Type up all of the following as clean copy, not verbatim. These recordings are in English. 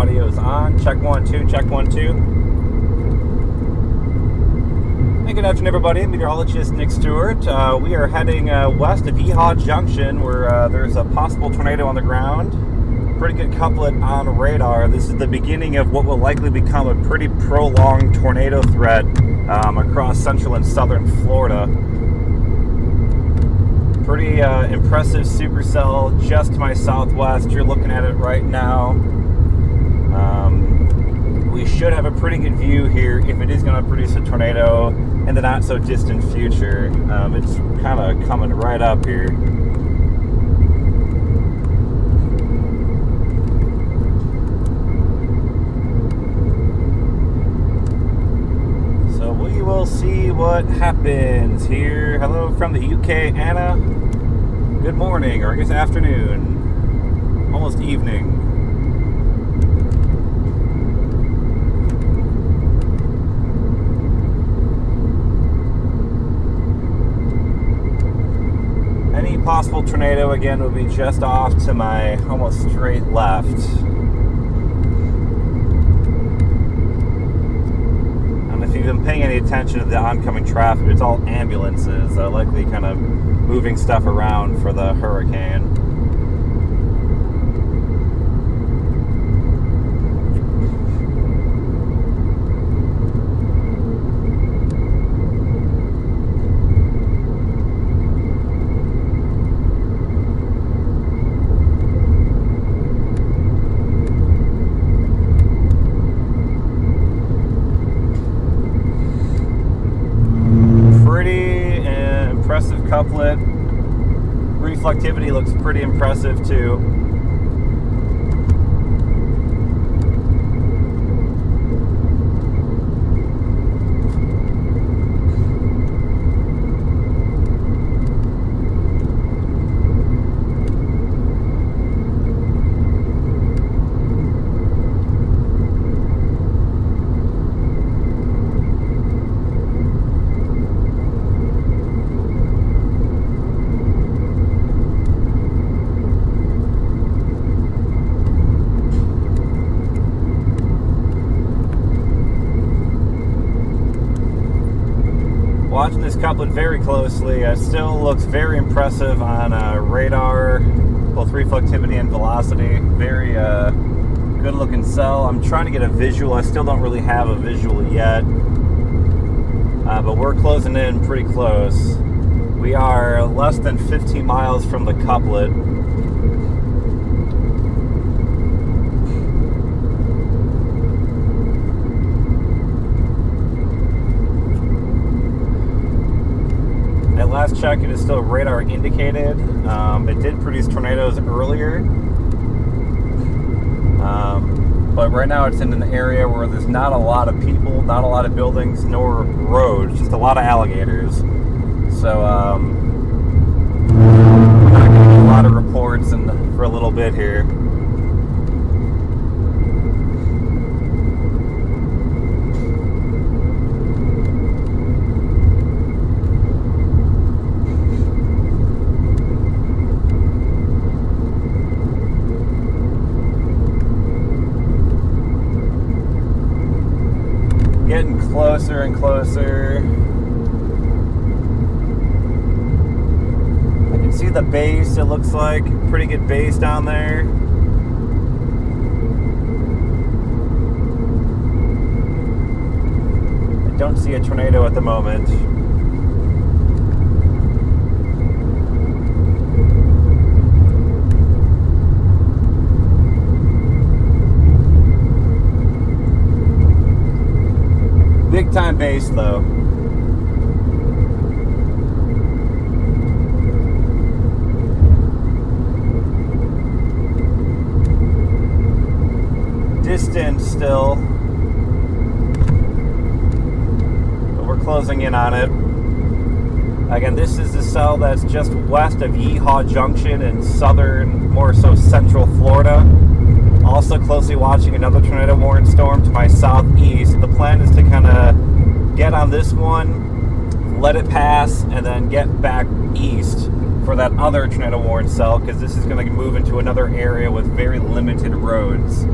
audio is on. Check 1, 2, check 1, 2. Hey, good afternoon, everybody. Meteorologist Nick Stewart. We are heading west of Yeehaw Junction, where there's a possible tornado on the ground. Pretty good couplet on radar. This is the beginning of what will likely become a pretty prolonged tornado threat across central and southern Florida. Pretty impressive supercell just to my southwest. You're looking at it right now. We should have a pretty good view here if it is going to produce a tornado in the not so distant future. It's kind of coming right up here. So we will see what happens here. Hello from the UK, Anna. Good morning, or I guess afternoon. Almost evening. Any possible tornado again would be just off to my almost straight left. And if you've been paying any attention to the oncoming traffic, it's all ambulances, likely kind of moving stuff around for the hurricane. Impressive couplet. Reflectivity looks pretty impressive too. Watching this couplet very closely, it still looks very impressive on radar, both reflectivity and velocity. Very good looking cell. I'm trying to get a visual. I still don't really have a visual yet, but we're closing in pretty close. We are less than 15 miles from the couplet. Last check, it is still radar indicated. It did produce tornadoes earlier, but right now it's in an area where there's not a lot of people, not a lot of buildings, nor roads, just a lot of alligators. So we're not getting a lot of reports for a little bit here. Getting closer and closer. I can see the base, it looks like. Pretty good base down there. I don't see a tornado at the moment. Big time base though. Distant still, but we're closing in on it. Again, this is the cell that's just west of Yeehaw Junction in southern, more so central Florida. Also closely watching another tornado warning storm to my southeast. The plan is to kind of get on this one, let it pass, and then get back east for that other tornado warning cell, because this is going to move into another area with very limited roads.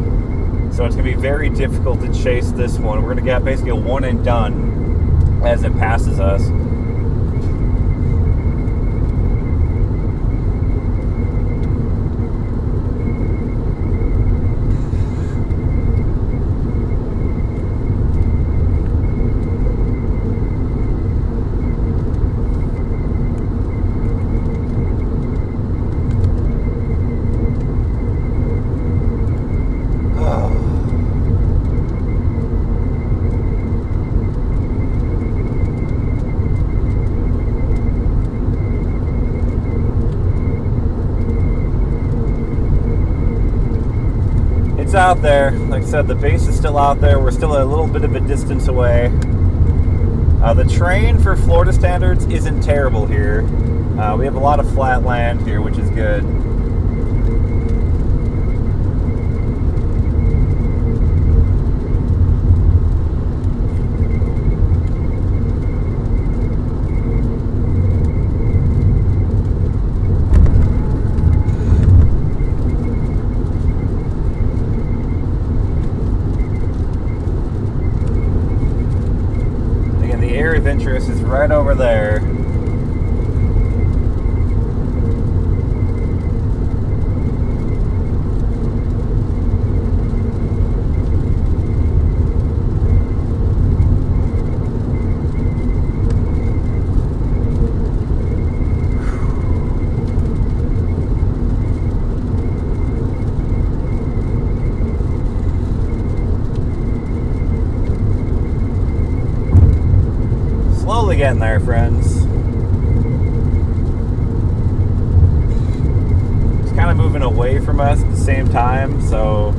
So it's going to be very difficult to chase this one. We're going to get basically a one and done as it passes us. It's out there. Like I said, the base is still out there. We're still a little bit of a distance away. The terrain for Florida standards isn't terrible here. We have a lot of flat land here, which is good. Of interest is right over there. Slowly getting there, friends. It's kind of moving away from us at the same time, so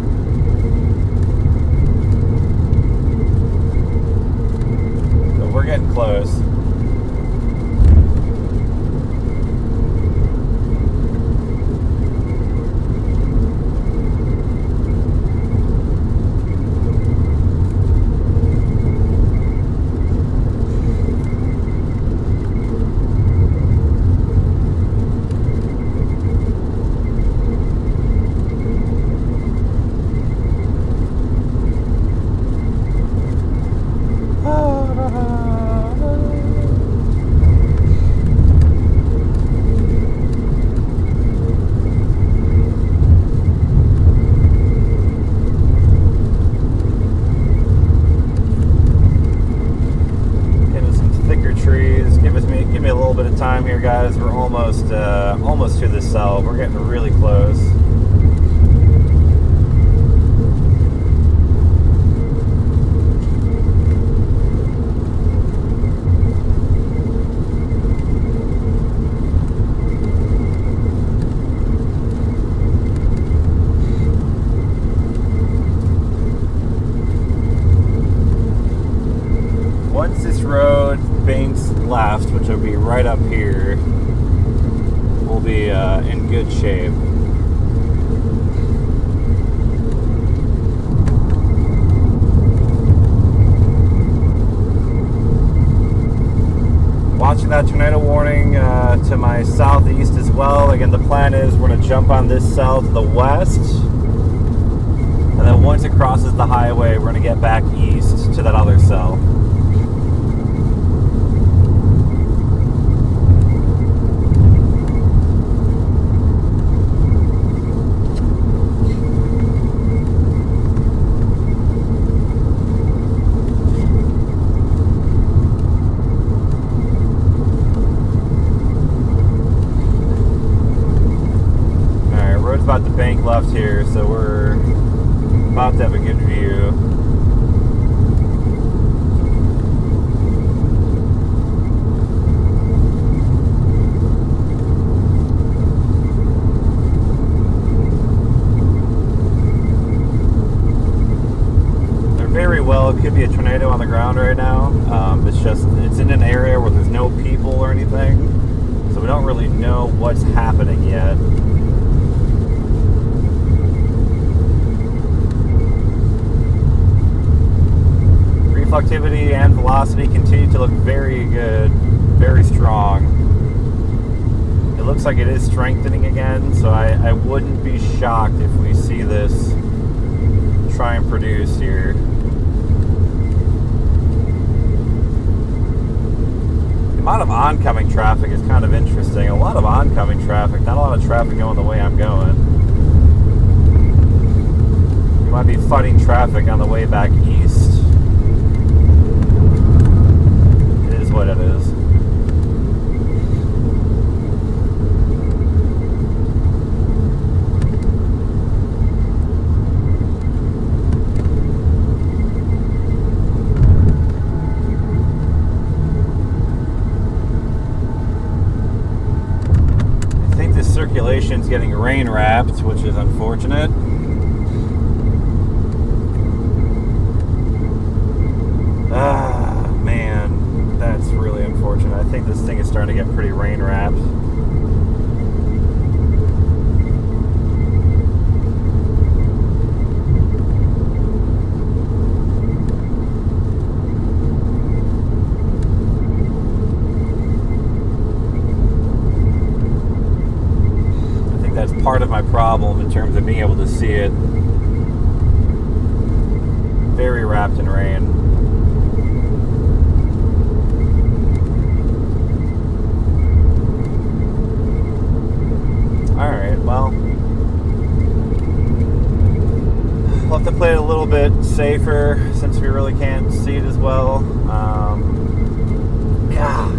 we're getting close. Give me a little bit of time here, guys. We're almost to the cell. We're getting really close. Once this road banks left, which will be right up here, we'll be in good shape. Watching that tornado warning to my southeast as well. Again, the plan is we're going to jump on this cell to the west, and then once it crosses the highway, we're going to get back east to that other cell. About the bank left here, so we're about to have a good view. There very well could be a tornado on the ground right now. It's in an area where there's no people or anything, so we don't really know what's happening yet. Reflectivity and velocity continue to look very good, very strong. It looks like it is strengthening again, so I wouldn't be shocked if we see this try and produce here. The amount of oncoming traffic is kind of interesting. A lot of oncoming traffic, not a lot of traffic going the way I'm going. You might be fighting traffic on the way back east. It is what it is. Circulation's getting rain wrapped, which is unfortunate. Ah, man, that's really unfortunate. I think this thing is starting to get pretty rain wrapped. Part of my problem in terms of being able to see it. Very wrapped in rain. Alright, well, we'll have to play it a little bit safer since we really can't see it as well. Gosh.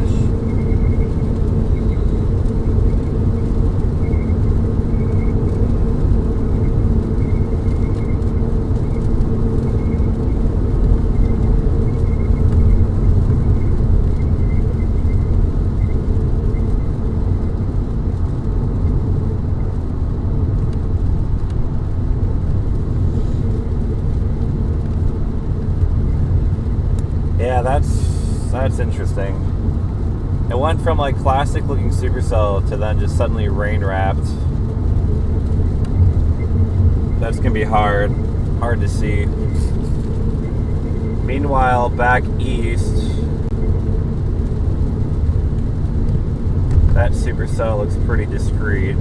Yeah, that's interesting. It went from like classic looking supercell to then just suddenly rain wrapped. That's gonna be hard to see. Meanwhile, back east, that supercell looks pretty discreet.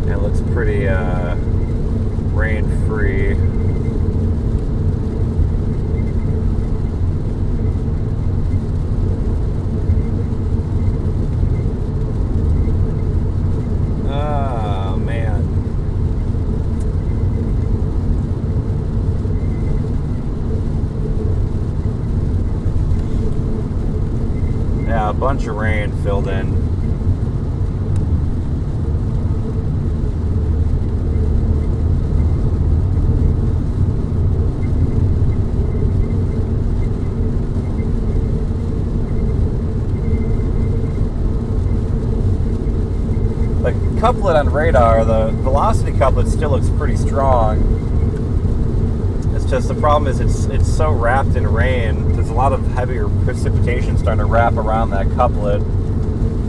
It looks pretty rain-free. Oh, man. Yeah, a bunch of rain filled in. Couplet on radar, the velocity couplet still looks pretty strong. It's just the problem is it's so wrapped in rain. There's a lot of heavier precipitation starting to wrap around that couplet.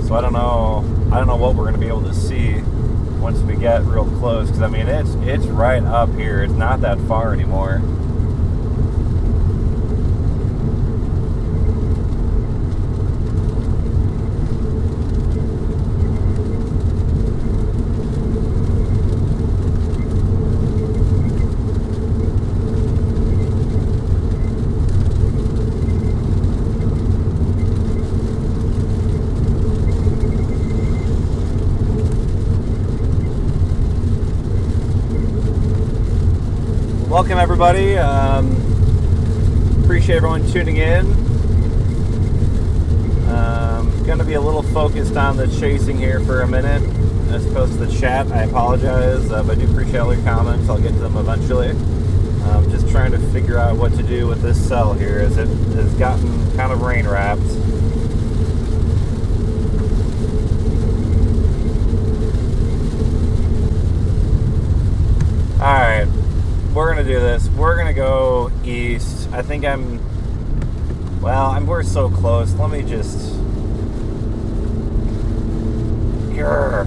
So I don't know what we're going to be able to see once we get real close. Because I mean it's right up here. It's not that far anymore. Welcome everybody. Appreciate everyone tuning in. Going to be a little focused on the chasing here for a minute as opposed to the chat. I apologize, but I do appreciate all your comments. I'll get to them eventually. Just trying to figure out what to do with this cell here as it has gotten kind of rain wrapped. Alright. We're gonna do this. We're gonna go east. I think we're so close. Let me just. Grr.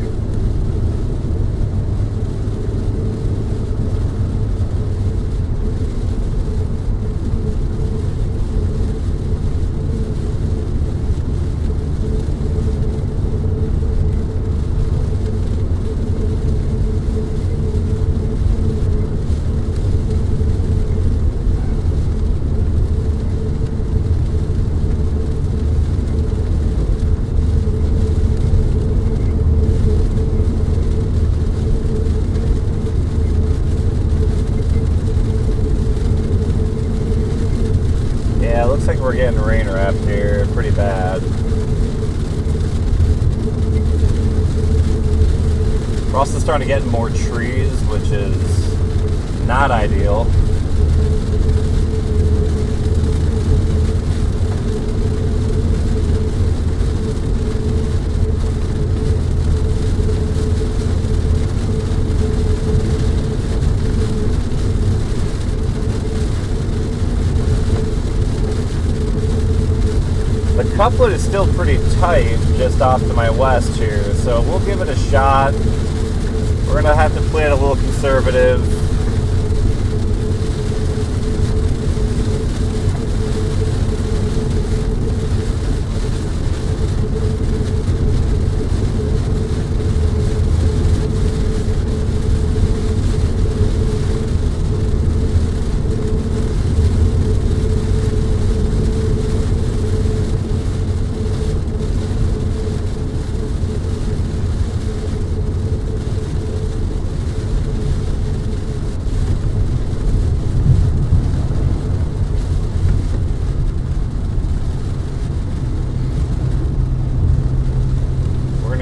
getting rain wrapped here pretty bad. We're also starting to get more trees, which is not ideal. The couplet is still pretty tight just off to my west here, so we'll give it a shot. We're going to have to play it a little conservative.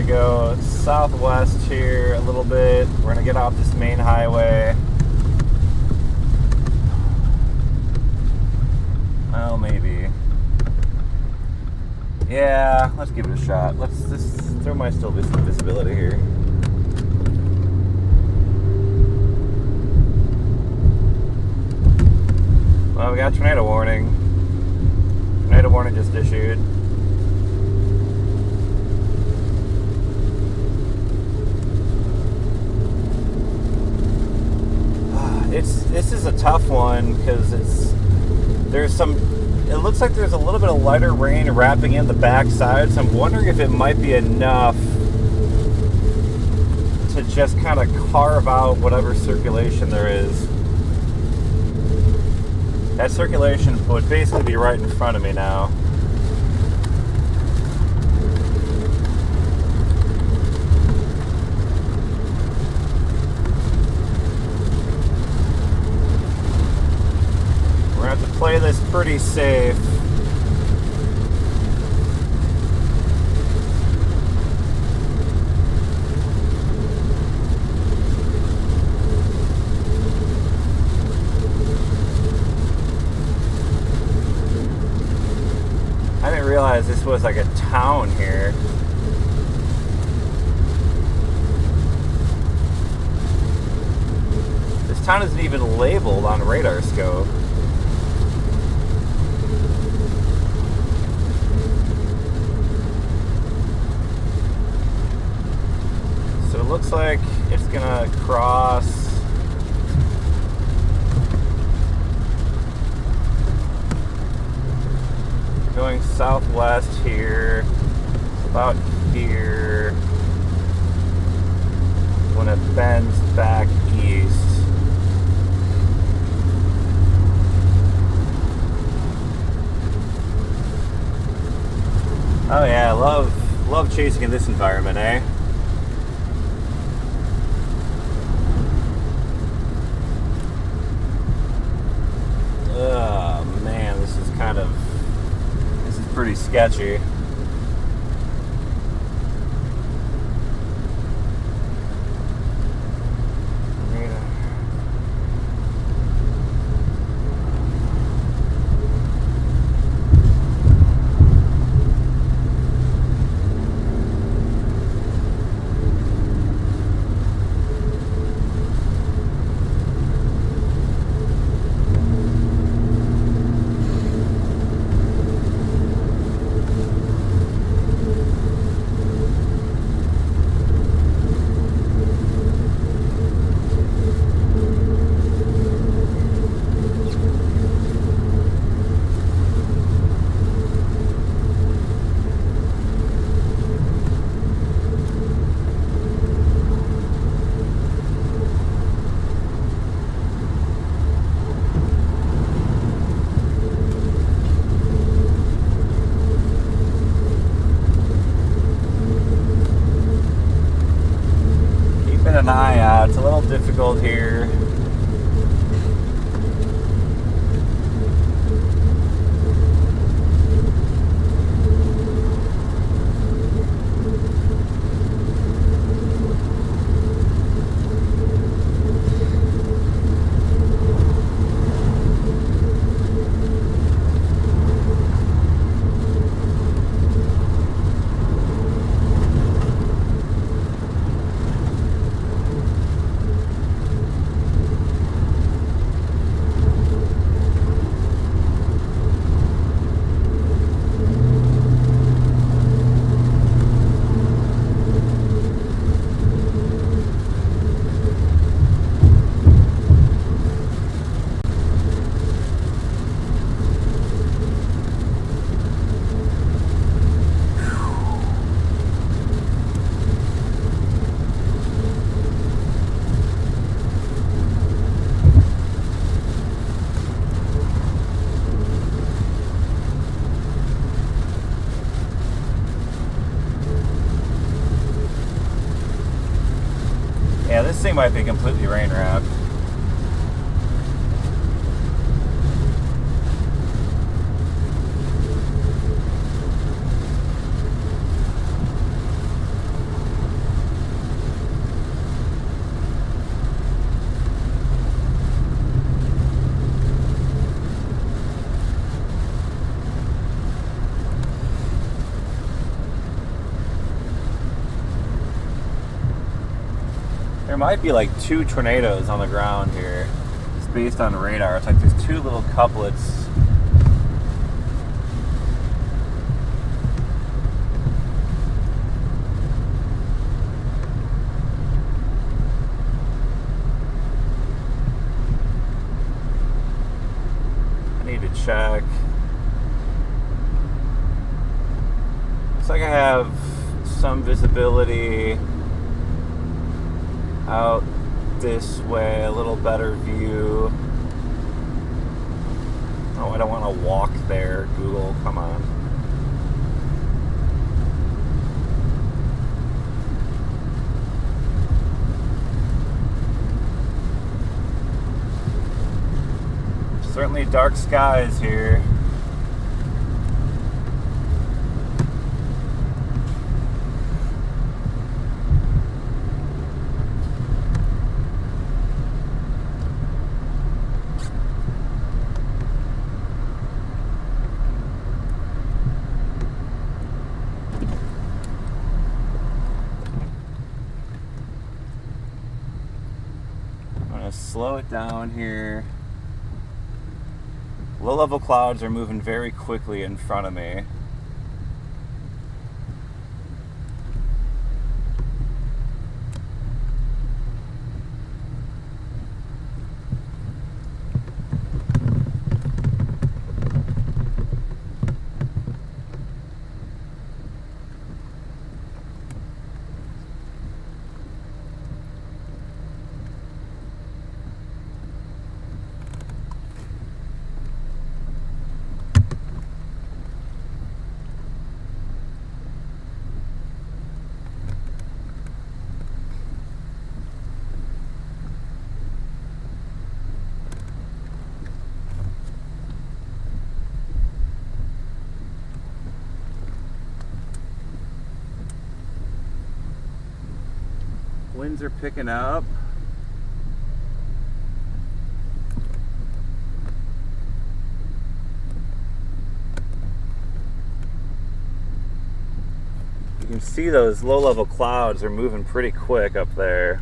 Go southwest here a little bit. We're gonna get off this main highway. Well, maybe. Yeah, let's give it a shot. Let's just throw my still visibility here. Well, we got tornado warning. Tornado warning just issued. This is a tough one because it looks like there's a little bit of lighter rain wrapping in the backside, so I'm wondering if it might be enough to just kind of carve out whatever circulation there is. That circulation would basically be right in front of me now. Play this pretty safe. I didn't realize this was like a town here. This town isn't even labeled on radar scope. Looks like it's gonna cross going southwest here, about here, when it bends back east. Oh yeah, love chasing in this environment, eh? Oh man, this is pretty sketchy. An eye out. It's a little difficult here. This thing might be completely rain wrapped. There might be like 2 tornadoes on the ground here. It's based on radar. It's like there's 2 little couplets. I need to check. Looks like I have some visibility out this way, a little better view. Oh, I don't want to walk there, Google, come on. Certainly dark skies here. Slow it down here. Low-level clouds are moving very quickly in front of me. Winds are picking up. You can see those low-level clouds are moving pretty quick up there.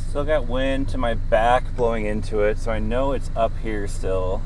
Still got wind to my back blowing into it, so I know it's up here still.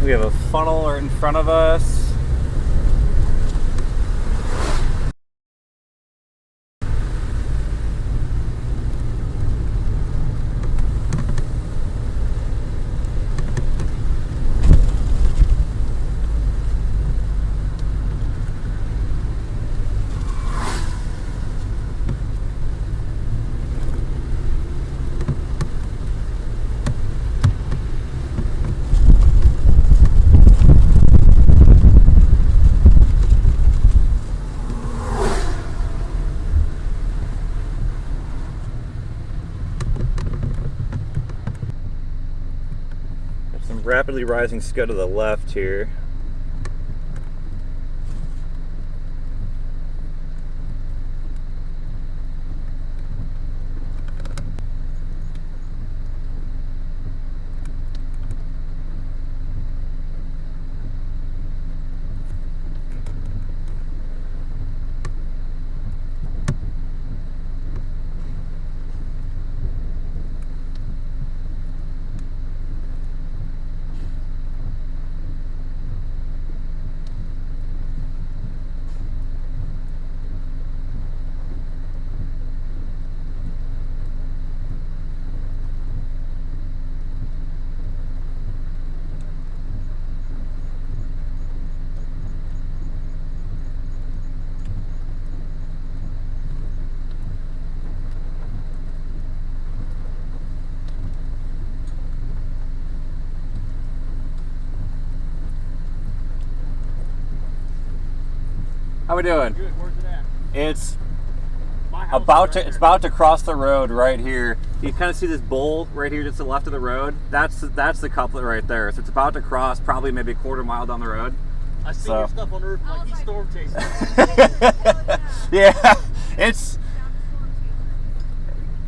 We have a funnel in front of us. rapidly rising scud to the left here. How we doing? Good. Where's it at? It's about to cross the road right here. You kind of see this bowl right here just to the left of the road. That's the couplet right there. So it's about to cross, probably maybe a quarter mile down the road. I see your stuff on Earth like he's storm chasing. Yeah, it's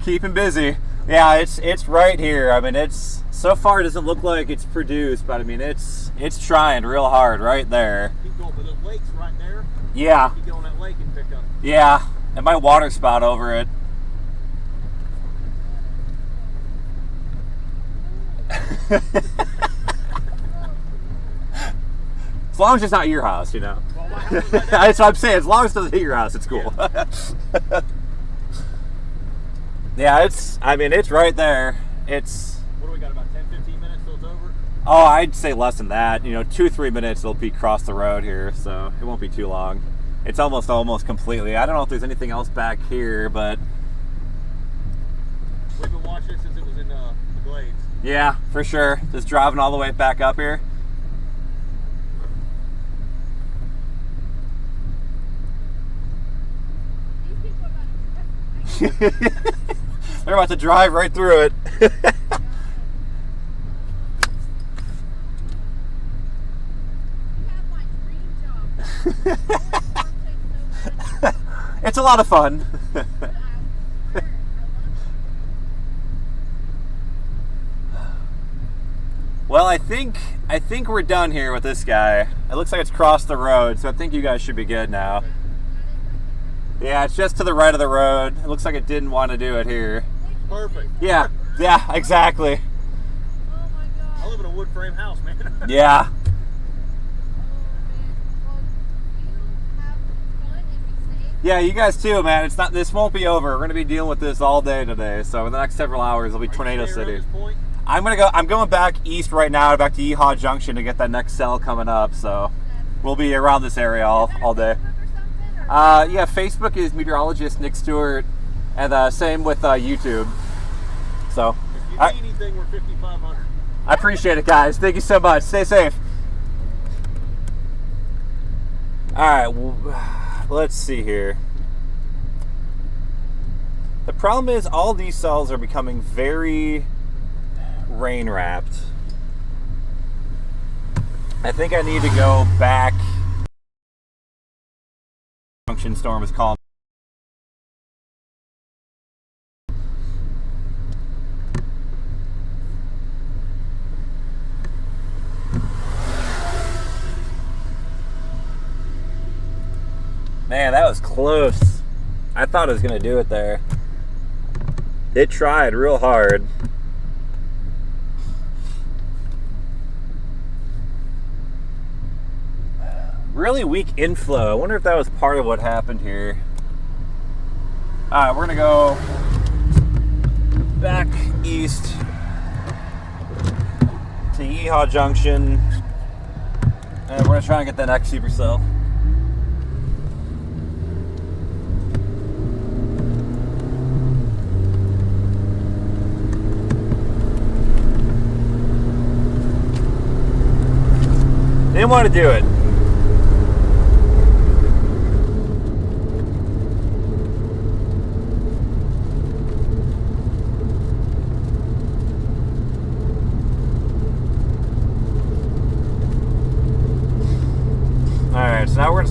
keeping busy. Yeah, it's right here. I mean, it's so far it doesn't look like it's produced, but I mean it's trying real hard right there. Keep going, but the lake's right there. Yeah. You get on that lake and pick up. Yeah, and my water spout over it. As long as it's not your house, you know. Well, my house is right there. That's what I'm saying. As long as it doesn't hit your house, it's cool. Yeah. Yeah, it's right there. It's, What do we got, about 10, 15 minutes till it's over? oh, I'd say less than that. 2-3 minutes it'll be across the road here, so it won't be too long. It's almost completely. I don't know if there's anything else back here, but We've been watching it since it was in the Glades. yeah, for sure. Just driving all the way back up here. They're about to drive right through it. It's a lot of fun. Well, I think we're done here with this guy. It looks like it's crossed the road, so I think you guys should be good now. Yeah, it's just to the right of the road. It looks like it didn't want to do it here. Perfect. Yeah, exactly. Oh my God. I live in a wood frame house, man. Yeah. Yeah, you guys too, man. This won't be over. We're gonna be dealing with this all day today. So in the next several hours, it'll be Tornado City. I'm going back east right now, back to Yeehaw Junction to get that next cell coming up. So we'll be around this area all day. Yeah, Facebook is Meteorologist Nick Stewart, and same with YouTube. So If you need anything, we're 5,500. I appreciate it, guys. Thank you so much. Stay safe. All right, well, let's see here. The problem is all these cells are becoming very rain wrapped. I think I need to go back. Junction storm is calm. Man, that was close. I thought it was going to do it there. It tried real hard. Really weak inflow. I wonder if that was part of what happened here. Alright, we're going to go back east to Yeehaw Junction. And we're going to try and get that next supercell. Didn't want to do it.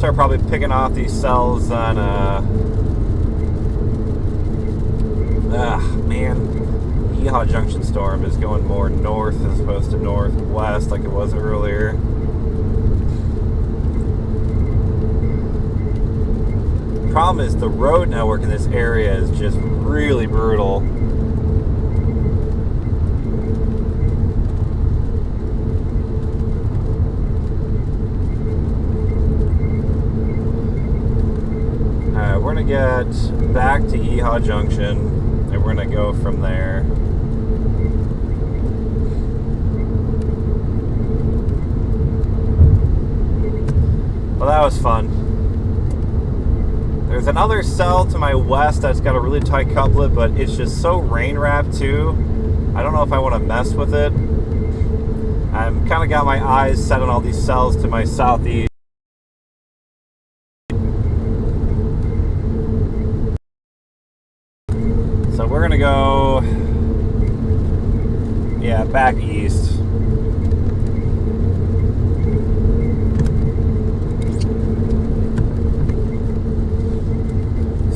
start probably picking off these cells on, man. Yeehaw Junction storm is going more north as opposed to northwest like it was earlier. Problem is the road network in this area is just really brutal. Alright, we're gonna get back to Yeehaw Junction and we're gonna go from there. Well, that was fun. There's another cell to my west that's got a really tight couplet, but it's just so rain wrapped too. I don't know if I want to mess with it. I've kind of got my eyes set on all these cells to my southeast. So we're gonna go, yeah, back east.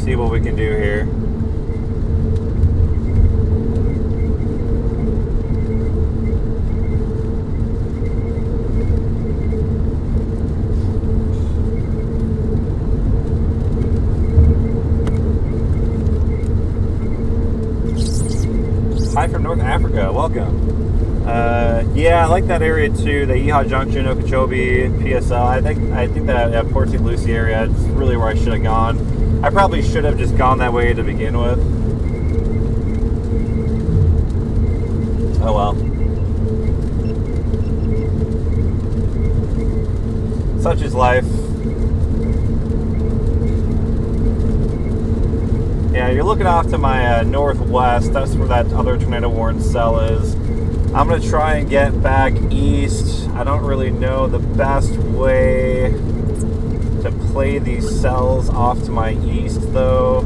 See what we can do here. Hi from North Africa, welcome. Yeah, I like that area too. The Yeehaw Junction, Okeechobee, PSL. I think that Port St. Lucie area is really where I should have gone. I probably should have just gone that way to begin with. Oh well. Such is life. Yeah, you're looking off to my northwest. That's where that other tornado warning cell is. I'm going to try and get back east. I don't really know the best way to play these cells off to my east, though.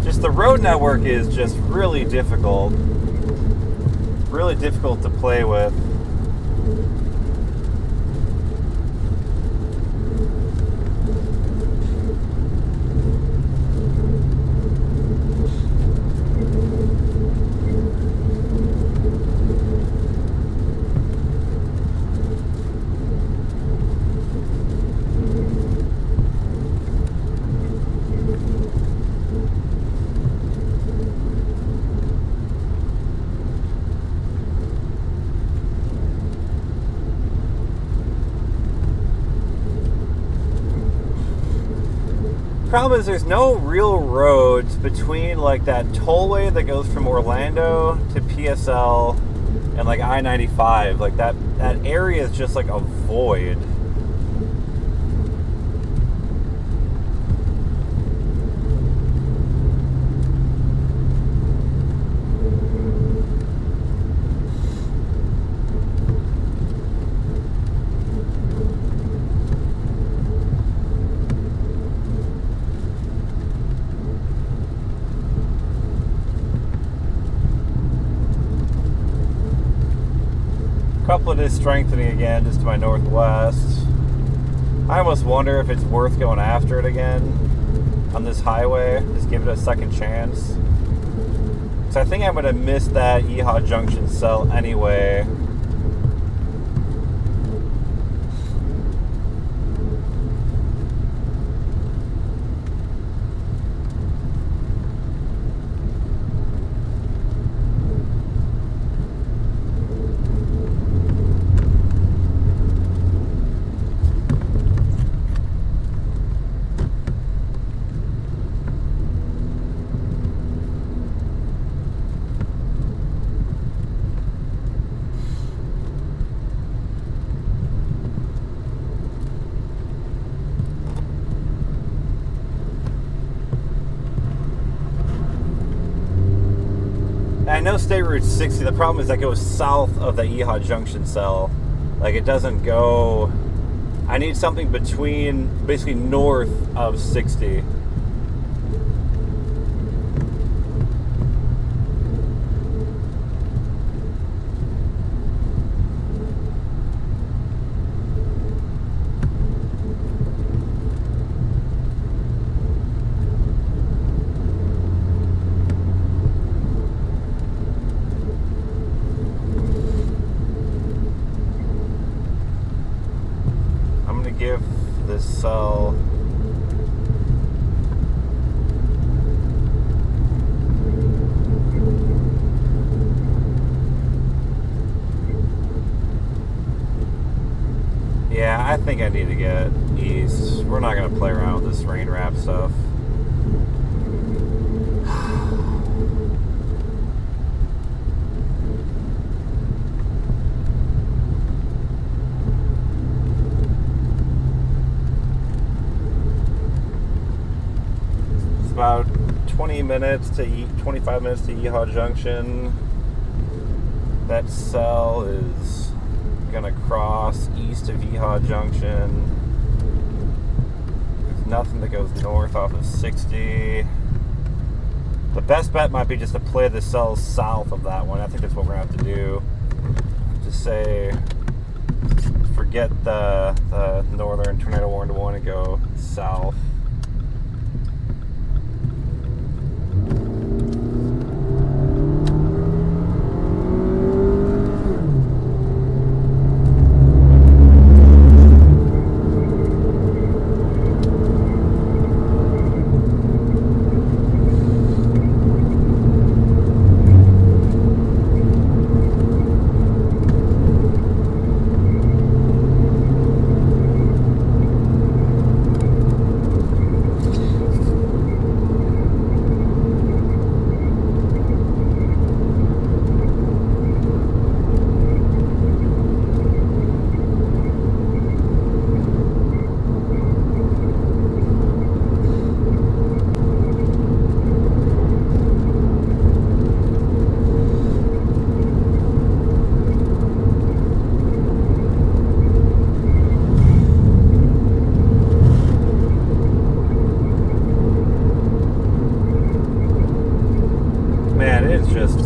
Just the road network is just really difficult. Really difficult to play with. Problem is there's no real roads between like that tollway that goes from Orlando to PSL and like I-95. Like that area is just like a void. Couplet is strengthening again just to my northwest. I almost wonder if it's worth going after it again on this highway. Just give it a second chance. So I think I'm going to miss that Yeehaw Junction cell anyway. I know State Route 60, the problem is that goes south of the Yeehaw Junction cell. Like it doesn't go, I need something between, basically north of 60. think I need to get east. We're not going to play around with this rain wrap stuff. It's about 25 minutes to Yeehaw Junction. That cell is gonna cross east of Yeehaw Junction. There's nothing that goes north off of 60. The best bet might be just to play the cells south of that one. I think that's what we're gonna have to do. Just say, forget the northern tornado warned one and go south.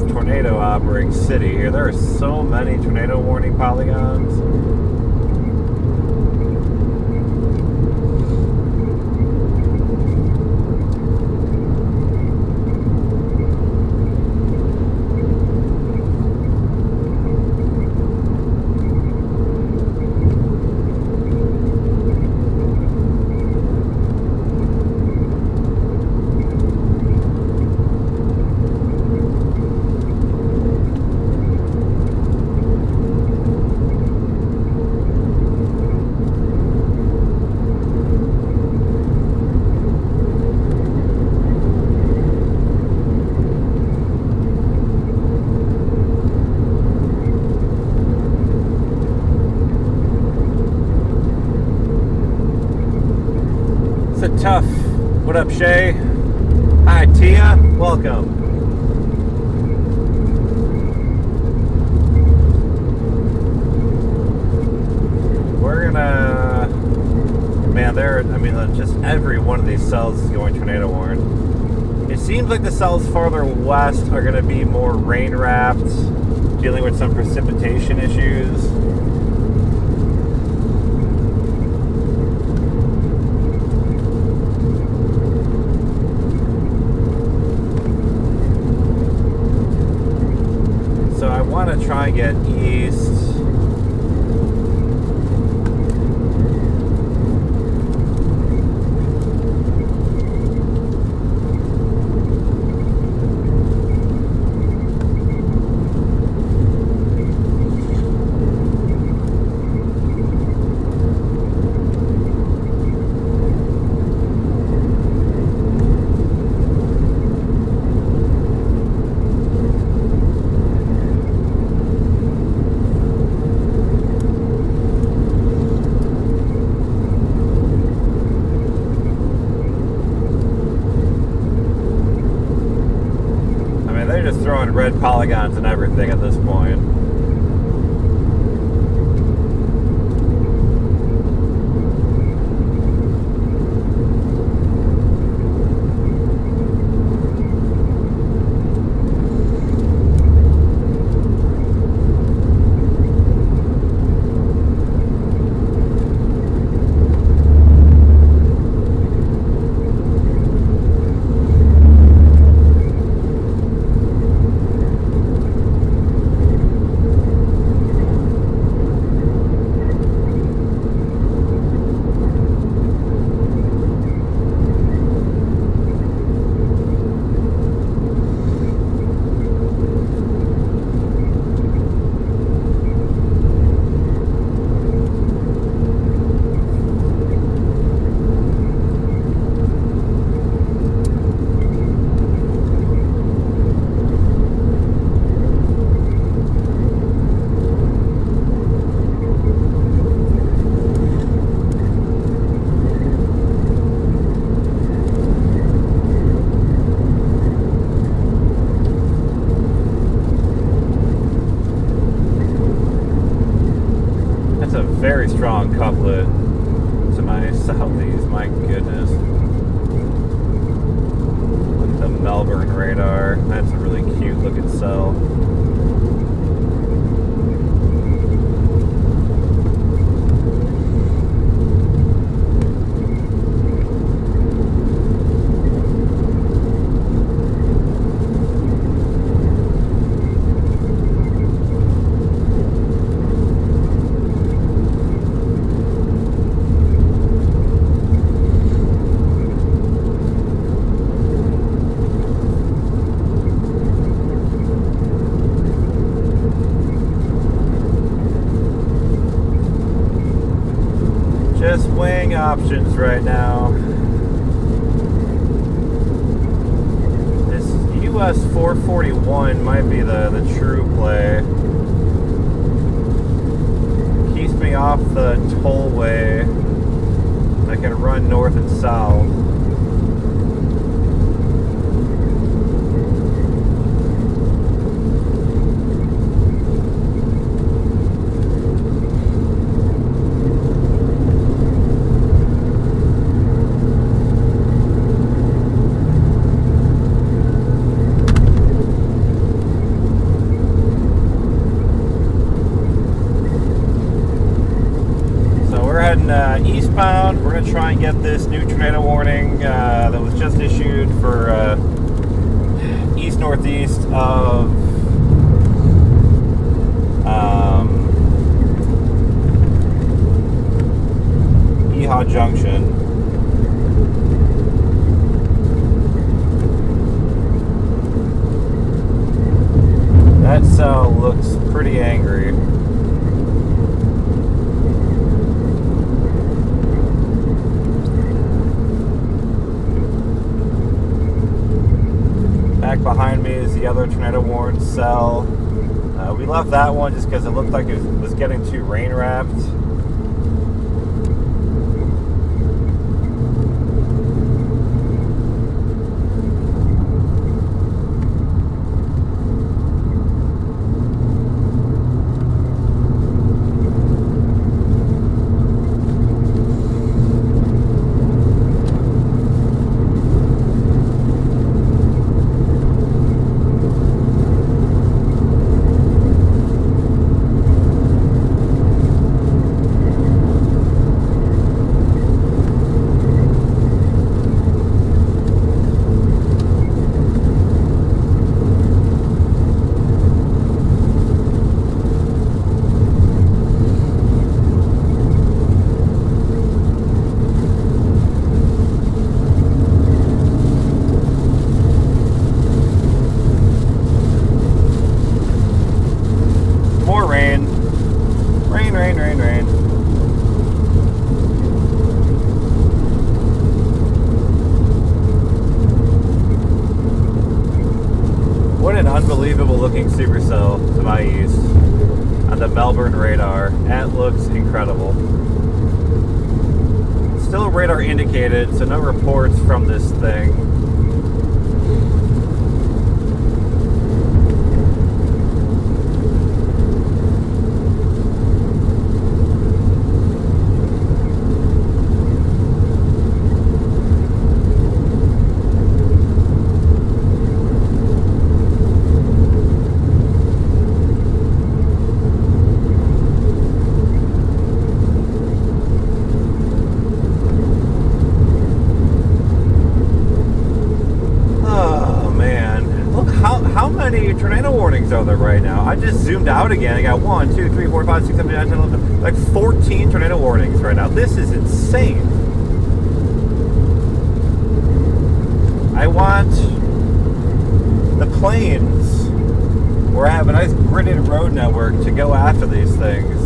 Tornado outbreak city here. There are so many tornado warning polygons. Tough. What up, Shay? Hi, Tia. Welcome. We're gonna... Man, just every one of these cells is going tornado warned. It seems like the cells farther west are gonna be more rain wrapped, dealing with some precipitation issues. To try and get east. Throwing red polygons and everything at this point. strong couplet to my southeast. My goodness. Look at the Melbourne radar. That's a really cute looking cell. Just weighing options right now. This US 441 might be the true play. Keeps me off the tollway. I can run north and south. Eastbound, we're going to try and get this new tornado warning that was just issued for east-northeast of Yeehaw Junction. That cell looks pretty angry. Back behind me is the other tornado warned cell. We left that one just because it looked like it was getting too rain wrapped. Rain. What an unbelievable looking supercell to my east on the Melbourne radar. That looks incredible. Still radar indicated, so no reports from this thing. Tornado warnings out there right now. I just zoomed out again. I got 1, 2, 3, 4, 5, 6, 7, 8, 9, 10, 11, like 14 tornado warnings right now. This is insane. I want the planes where I have a nice gridded road network to go after these things.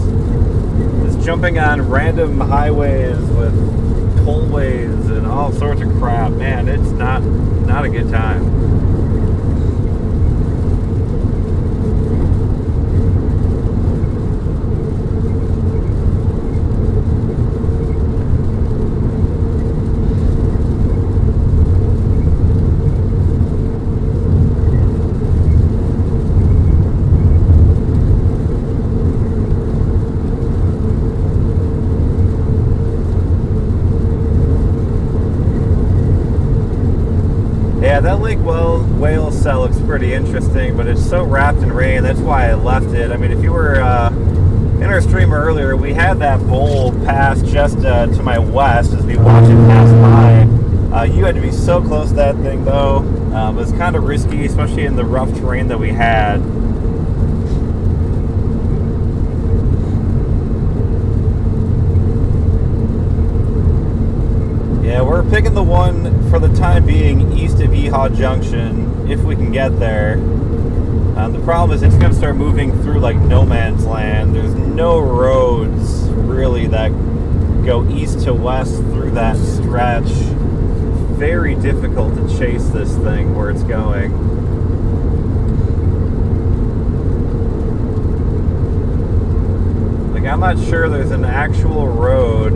Just jumping on random highways with tollways and all sorts of crap. Man, it's not a good time. Yeah, that Lake Whale cell looks pretty interesting, but it's so wrapped in rain. That's why I left it. I mean, if you were in our stream earlier, we had that bowl pass just to my west as we watched it pass by. You had to be so close to that thing, though. It was kind of risky, especially in the rough terrain that we had. Yeah, we're picking the one for the time being east of Yeehaw Junction, if we can get there. The problem is it's going to start moving through like no man's land. There's no roads really that go east to west through that stretch. Very difficult to chase this thing where it's going. Like, I'm not sure there's an actual road.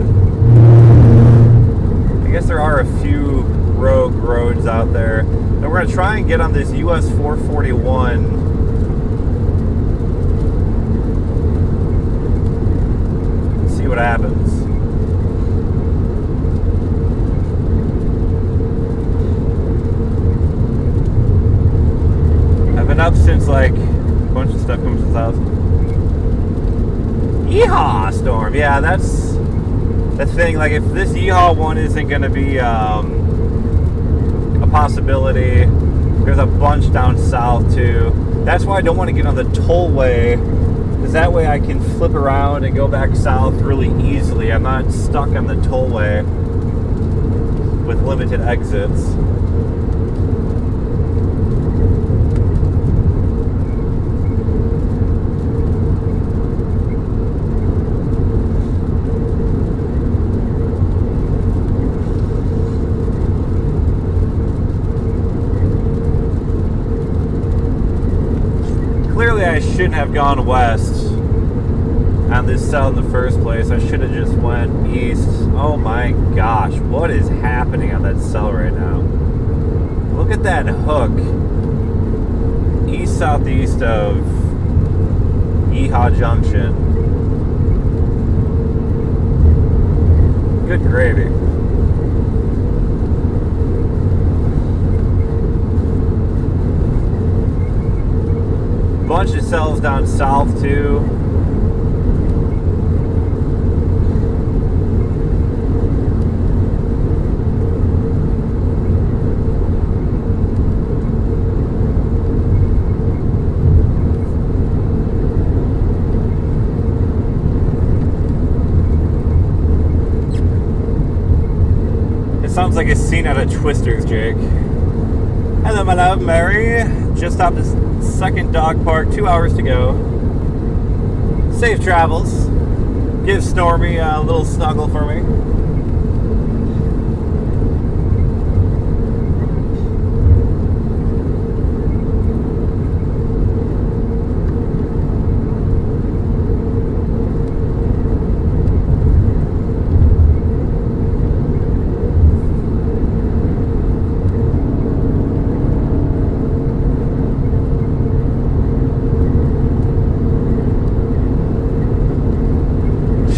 I guess there are a few rogue roads out there. And we're going to try and get on this US 441. See what happens. I've been up since like a bunch of stuff comes to 1,000. Yeehaw storm. Yeah, that's the thing. Like, if this Yeehaw one isn't going to be a possibility, there's a bunch down south too. That's why I don't want to get on the tollway, because that way I can flip around and go back south really easily. I'm not stuck on the tollway with limited exits. Clearly I shouldn't have gone west on this cell in the first place. I should have just went east. Oh my gosh, what is happening on that cell right now? Look at that hook. East southeast of Yeehaw Junction. Good gravy. Bunch of cells down south too. It sounds like a scene out of Twisters, Jake. Hello, my love, Mary. Just stopped this second dog park, 2 hours to go. Safe travels. Give Stormy a little snuggle for me.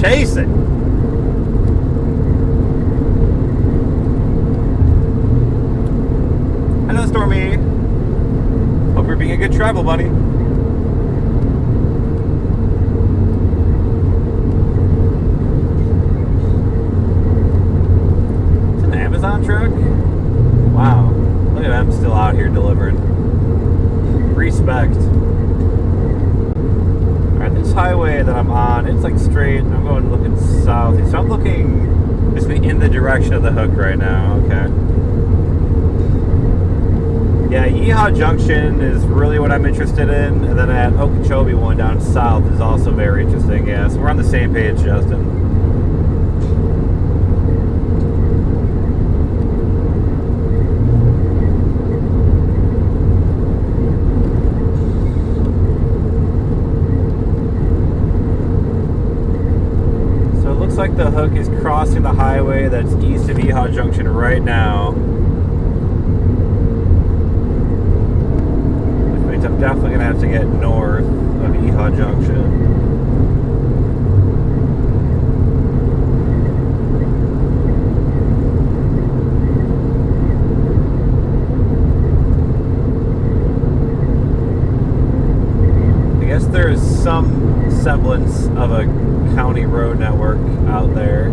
Chase it. Hello, Stormy. Hope you're being a good travel buddy. It's an Amazon truck? Wow. Look at them still out here delivering. Respect. This highway that I'm on, it's like straight. I'm going looking south. So I'm looking basically in the direction of the hook right now. Okay. Yeah, Yeehaw Junction is really what I'm interested in. And then that Okeechobee one down south is also very interesting. Yeah, so we're on the same page, Justin. Like the hook is crossing the highway that's east of Yeehaw Junction right now, which means I'm definitely gonna have to get north of Yeehaw Junction. some semblance of a county road network out there.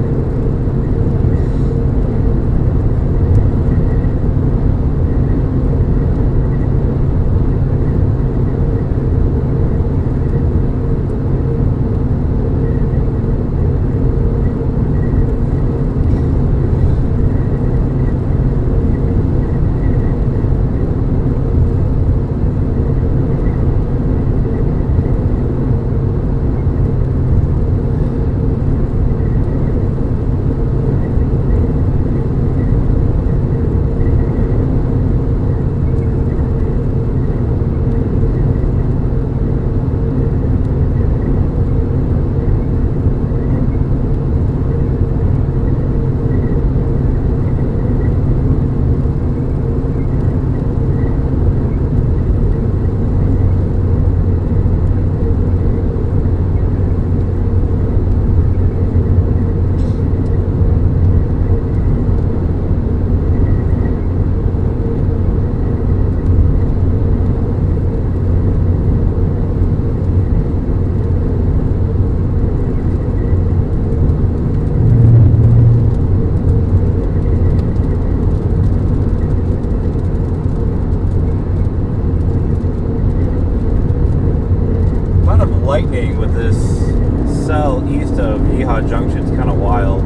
Lightning with this cell east of Yeehaw Junction. It's kind of wild.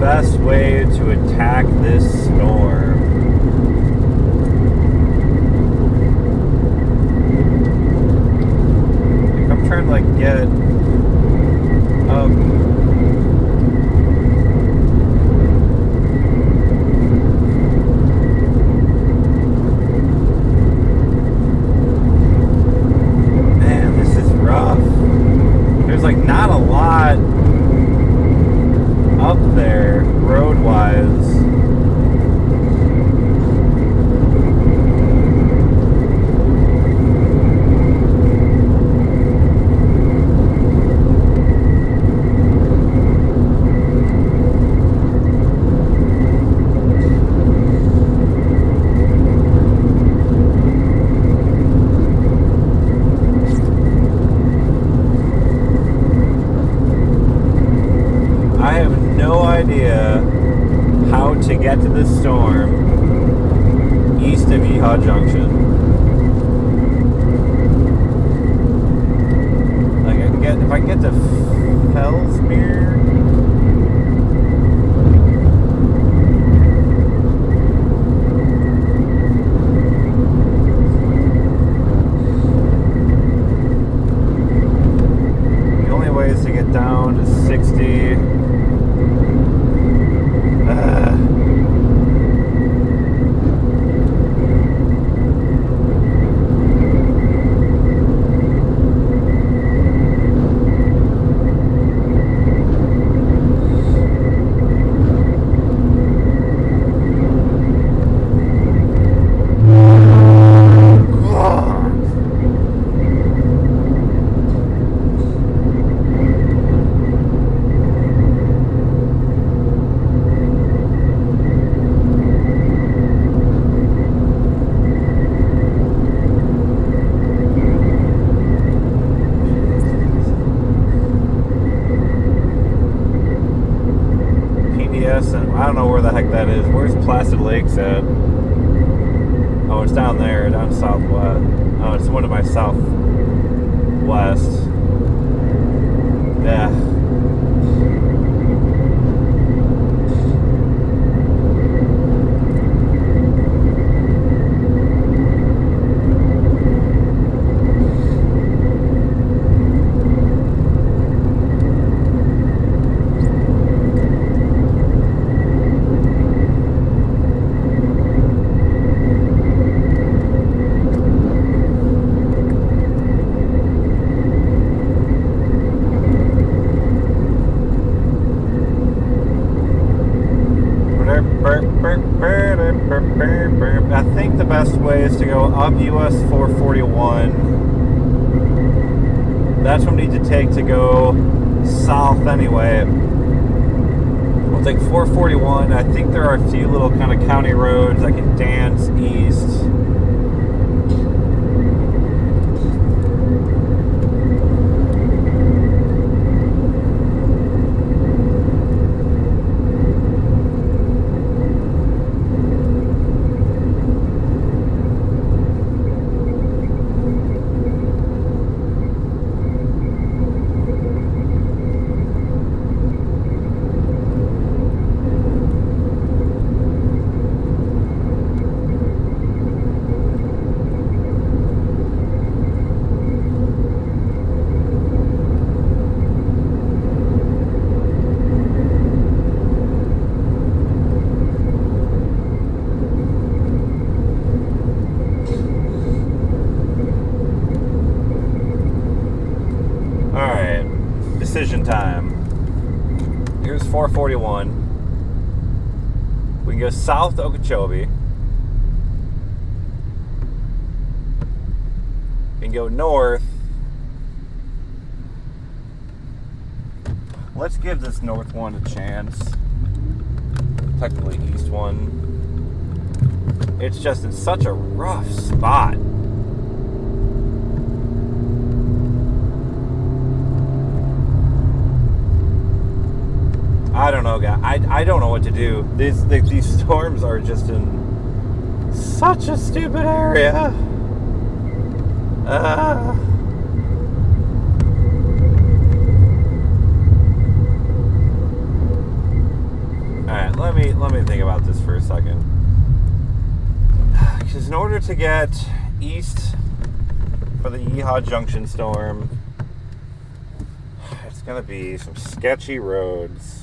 Best way to attack this storm. Like, I'm trying to like get up. Man, this is rough. There's like not a lot up there road wise. I have no idea how to get to this storm east of Yeehaw Junction. Like if I can get to Fellsmere. The only way is to get down to 60. I don't know where the heck that is. Where's Placid Lakes at? Oh, it's down there, down southwest. Oh, it's one of my southwest. Yeah. I think the best way is to go up US 441. That's what we need to take to go south anyway. We'll take 441. I think there are a few little kind of county roads that can dance east. Decision time. Here's 441. We can go south to Okeechobee. We can go north. Let's give this north one a chance. Technically east one. It's just in such a rough spot. I don't know, guys. I don't know what to do. These storms are just in such a stupid area. Alright, let me think about this for a second. Because in order to get east for the Yeehaw Junction storm, it's going to be some sketchy roads.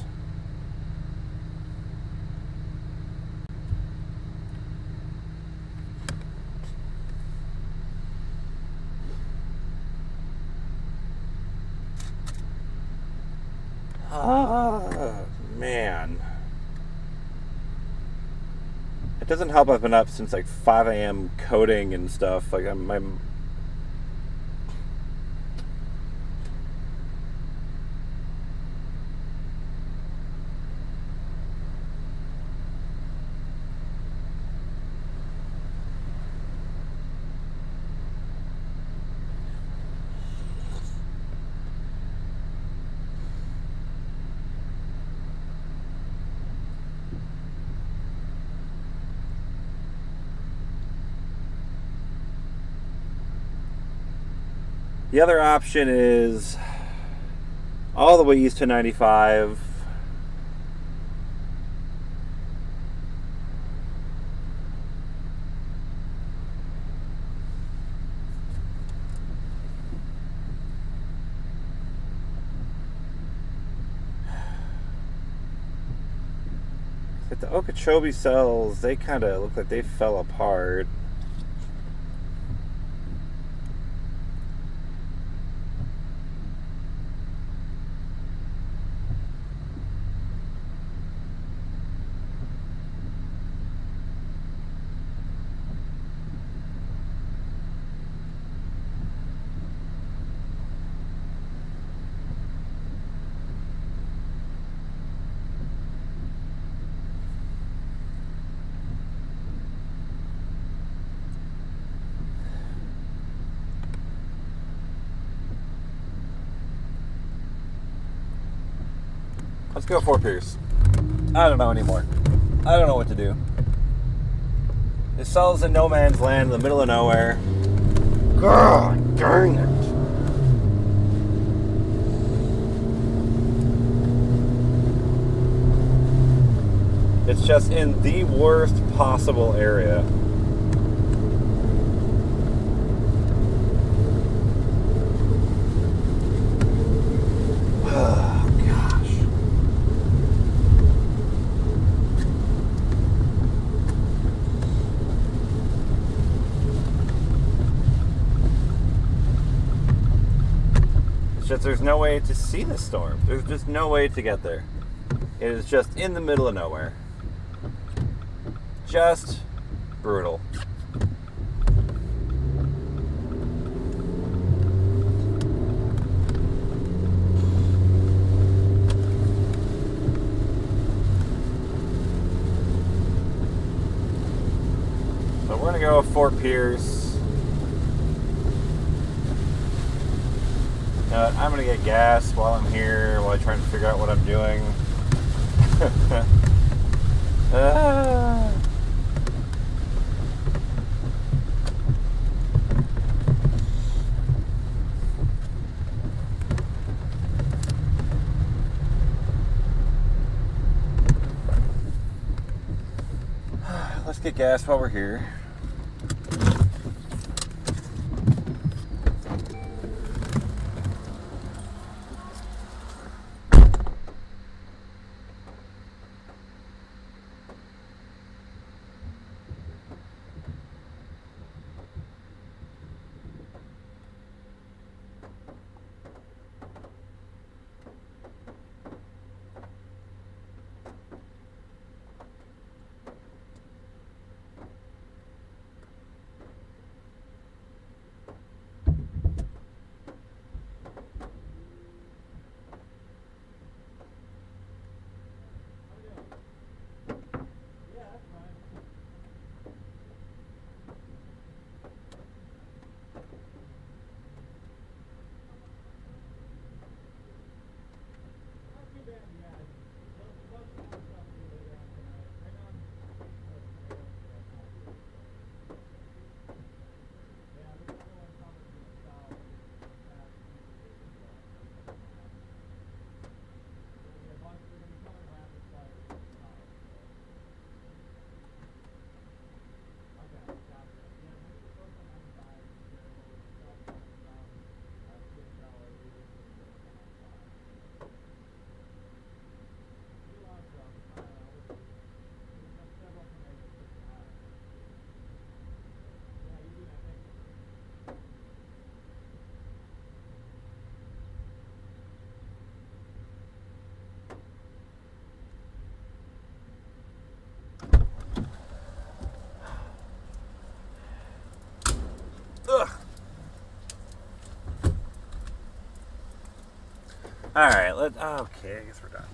Man. It doesn't help I've been up since like 5 a.m. coding and stuff. Like I'm The other option is all the way east to 95. Like the Okeechobee cells, they kind of look like they fell apart. Let's go Fort Pierce. I don't know anymore. I don't know what to do. This cell's in no man's land in the middle of nowhere. God dang it. It's just in the worst possible area. Oh, gosh. It's just there's no way to see the storm. There's just no way to get there. It is just in the middle of nowhere. Just brutal. So we're gonna go Fort Pierce. I'm gonna get gas while I'm here, while I try to figure out what I'm doing. Let's get gas while we're here. Ugh. All right, okay, I guess we're done.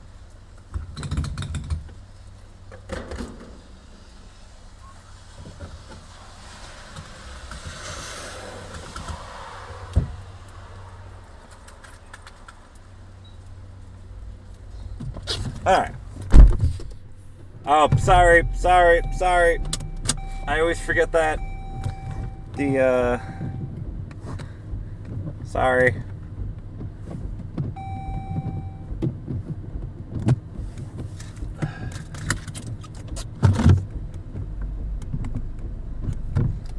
All right. Oh, sorry. I always forget that. Sorry.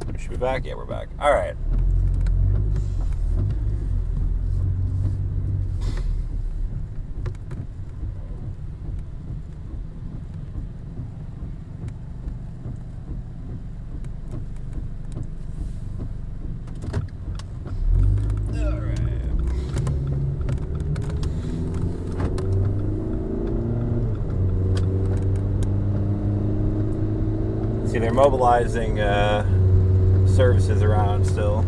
We should be back. Yeah, we're back. All right. See, they're mobilizing services around still.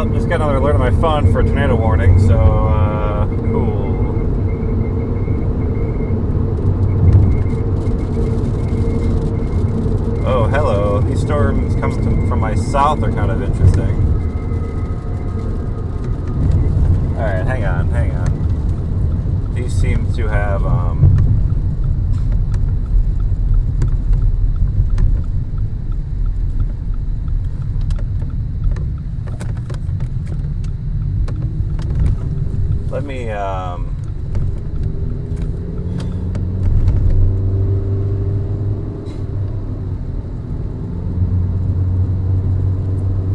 Well, just got another alert on my phone for a tornado warning, so, cool. Oh, hello. These storms coming from my south are kind of interesting. Alright, hang on. These seem to have, let me,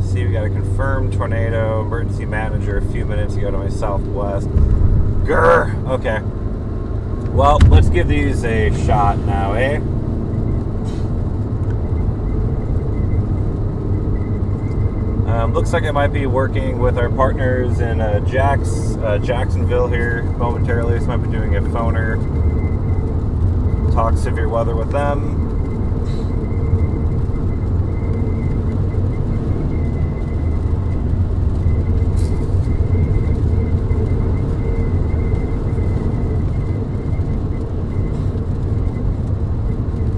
see, we got a confirmed tornado, emergency manager a few minutes ago to my southwest. Grr! Okay. Well, let's give these a shot now, eh? Looks like I might be working with our partners in Jacksonville here momentarily, so I might be doing a phoner. Talk severe weather with them.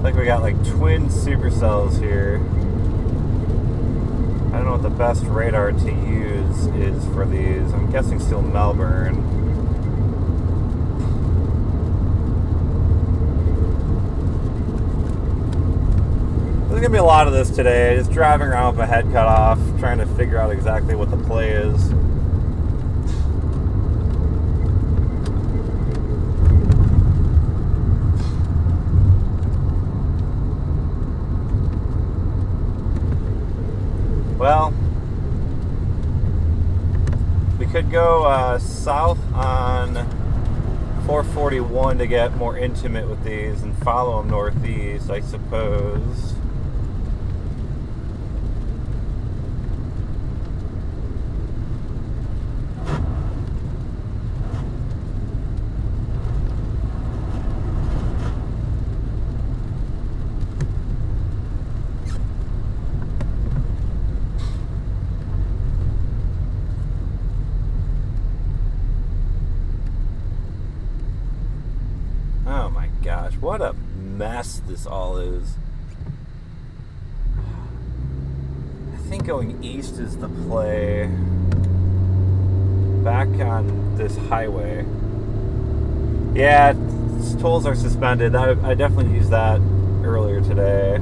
Like we got like twin supercells here. I don't know what the best radar to use is for these. I'm guessing still Melbourne. There's gonna be a lot of this today. Just driving around with my head cut off, trying to figure out exactly what the play is. Well, we could go south on 441 to get more intimate with these and follow them northeast, I suppose. Oh my gosh, what a mess this all is. I think going east is the play. Back on this highway. Yeah, tolls are suspended. I definitely used that earlier today.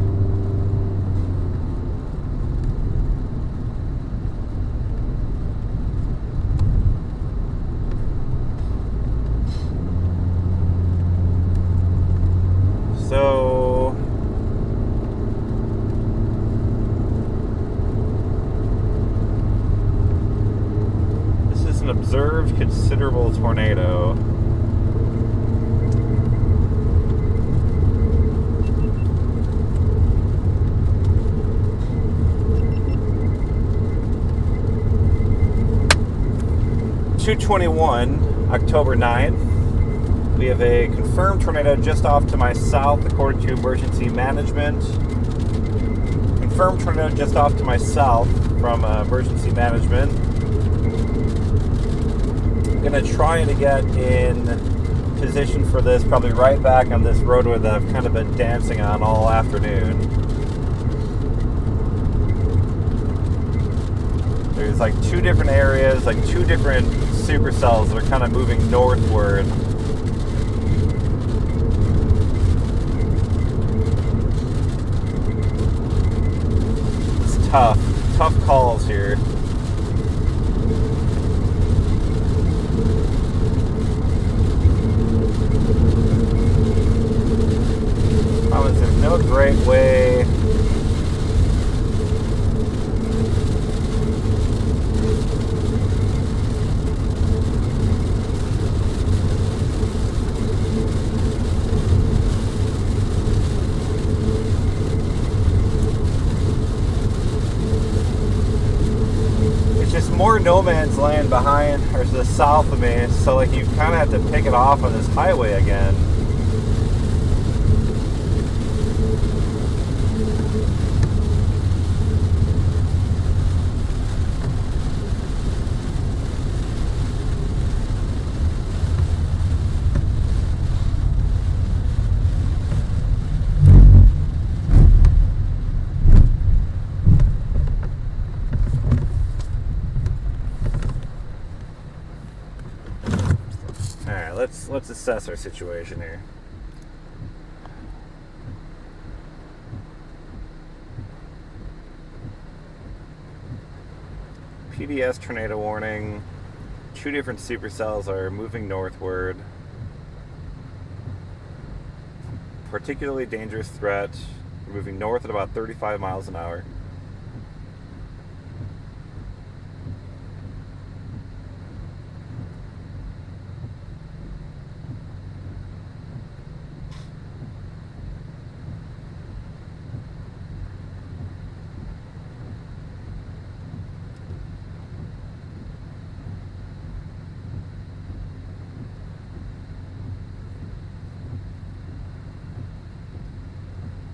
So this is an observed considerable tornado. (2:21) October 9th. We have a confirmed tornado just off to my south, according to emergency management. Confirmed tornado just off to my south from emergency management. I'm going to try to get in position for this, probably right back on this roadway that I've kind of been dancing on all afternoon. There's like two different areas, like two different supercells that are kind of moving northward. Tough calls here. There's no great way. More no man's land behind or to the south of me, so like you kind of have to pick it off on this highway again. let's assess our situation here. PDS tornado warning. 2 different supercells are moving northward. Particularly dangerous threat. We're moving north at about 35 miles an hour.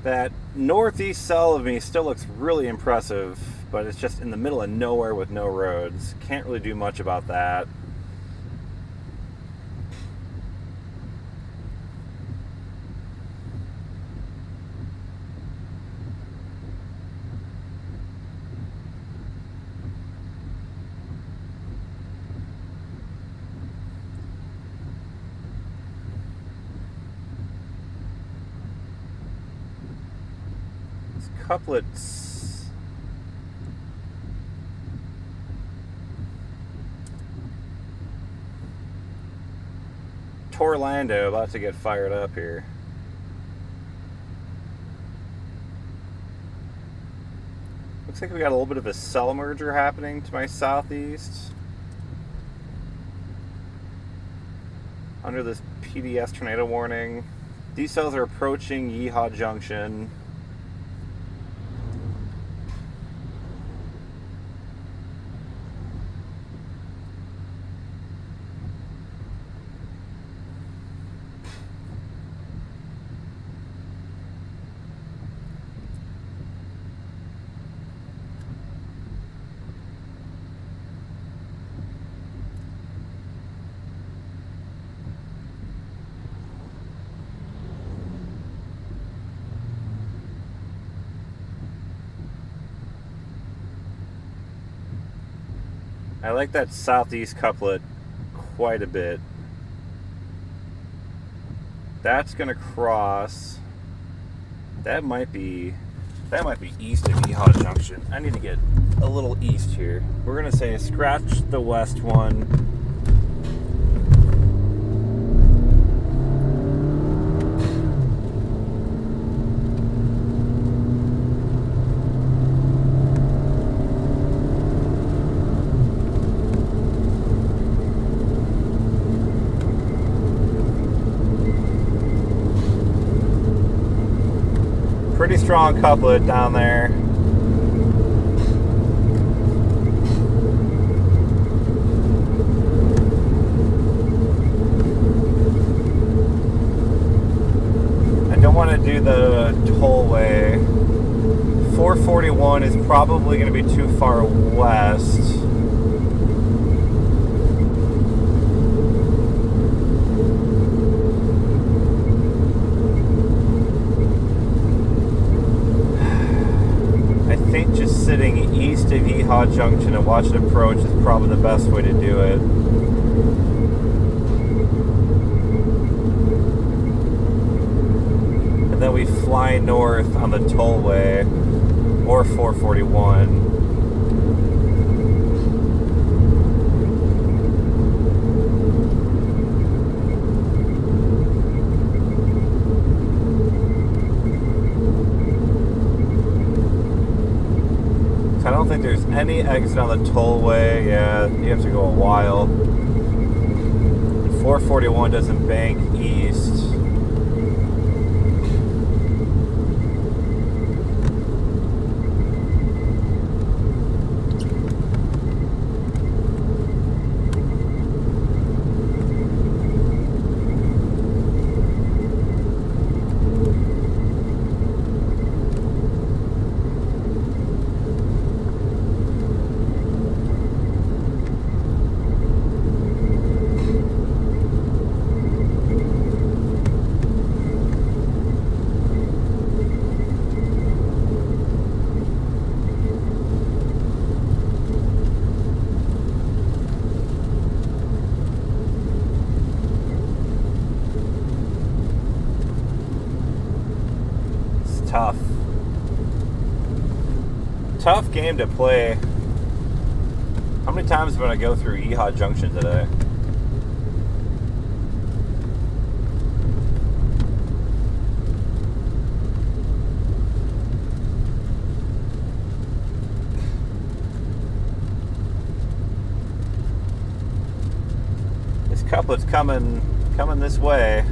That northeast cell of me still looks really impressive, but it's just in the middle of nowhere with no roads. Can't really do much about that. Couplets. Torlando about to get fired up here. Looks like we got a little bit of a cell merger happening to my southeast. Under this PDS tornado warning. These cells are approaching Yeehaw Junction. I like that southeast couplet quite a bit. That's gonna cross. That might be east of Yeehaw Junction. I need to get a little east here. We're gonna say scratch the west one. Pretty strong couplet down there. I don't want to do the tollway. 441 is probably going to be too far west. Sitting east of Yeehaw Junction and watch it approach is probably the best way to do it. And then we fly north on the tollway or 441. I don't think there's any exit on the tollway. Yeah, you have to go a while. 441 doesn't bank east. tough game to play. How many times am I going to go through Yeehaw Junction today? This couplet's coming this way.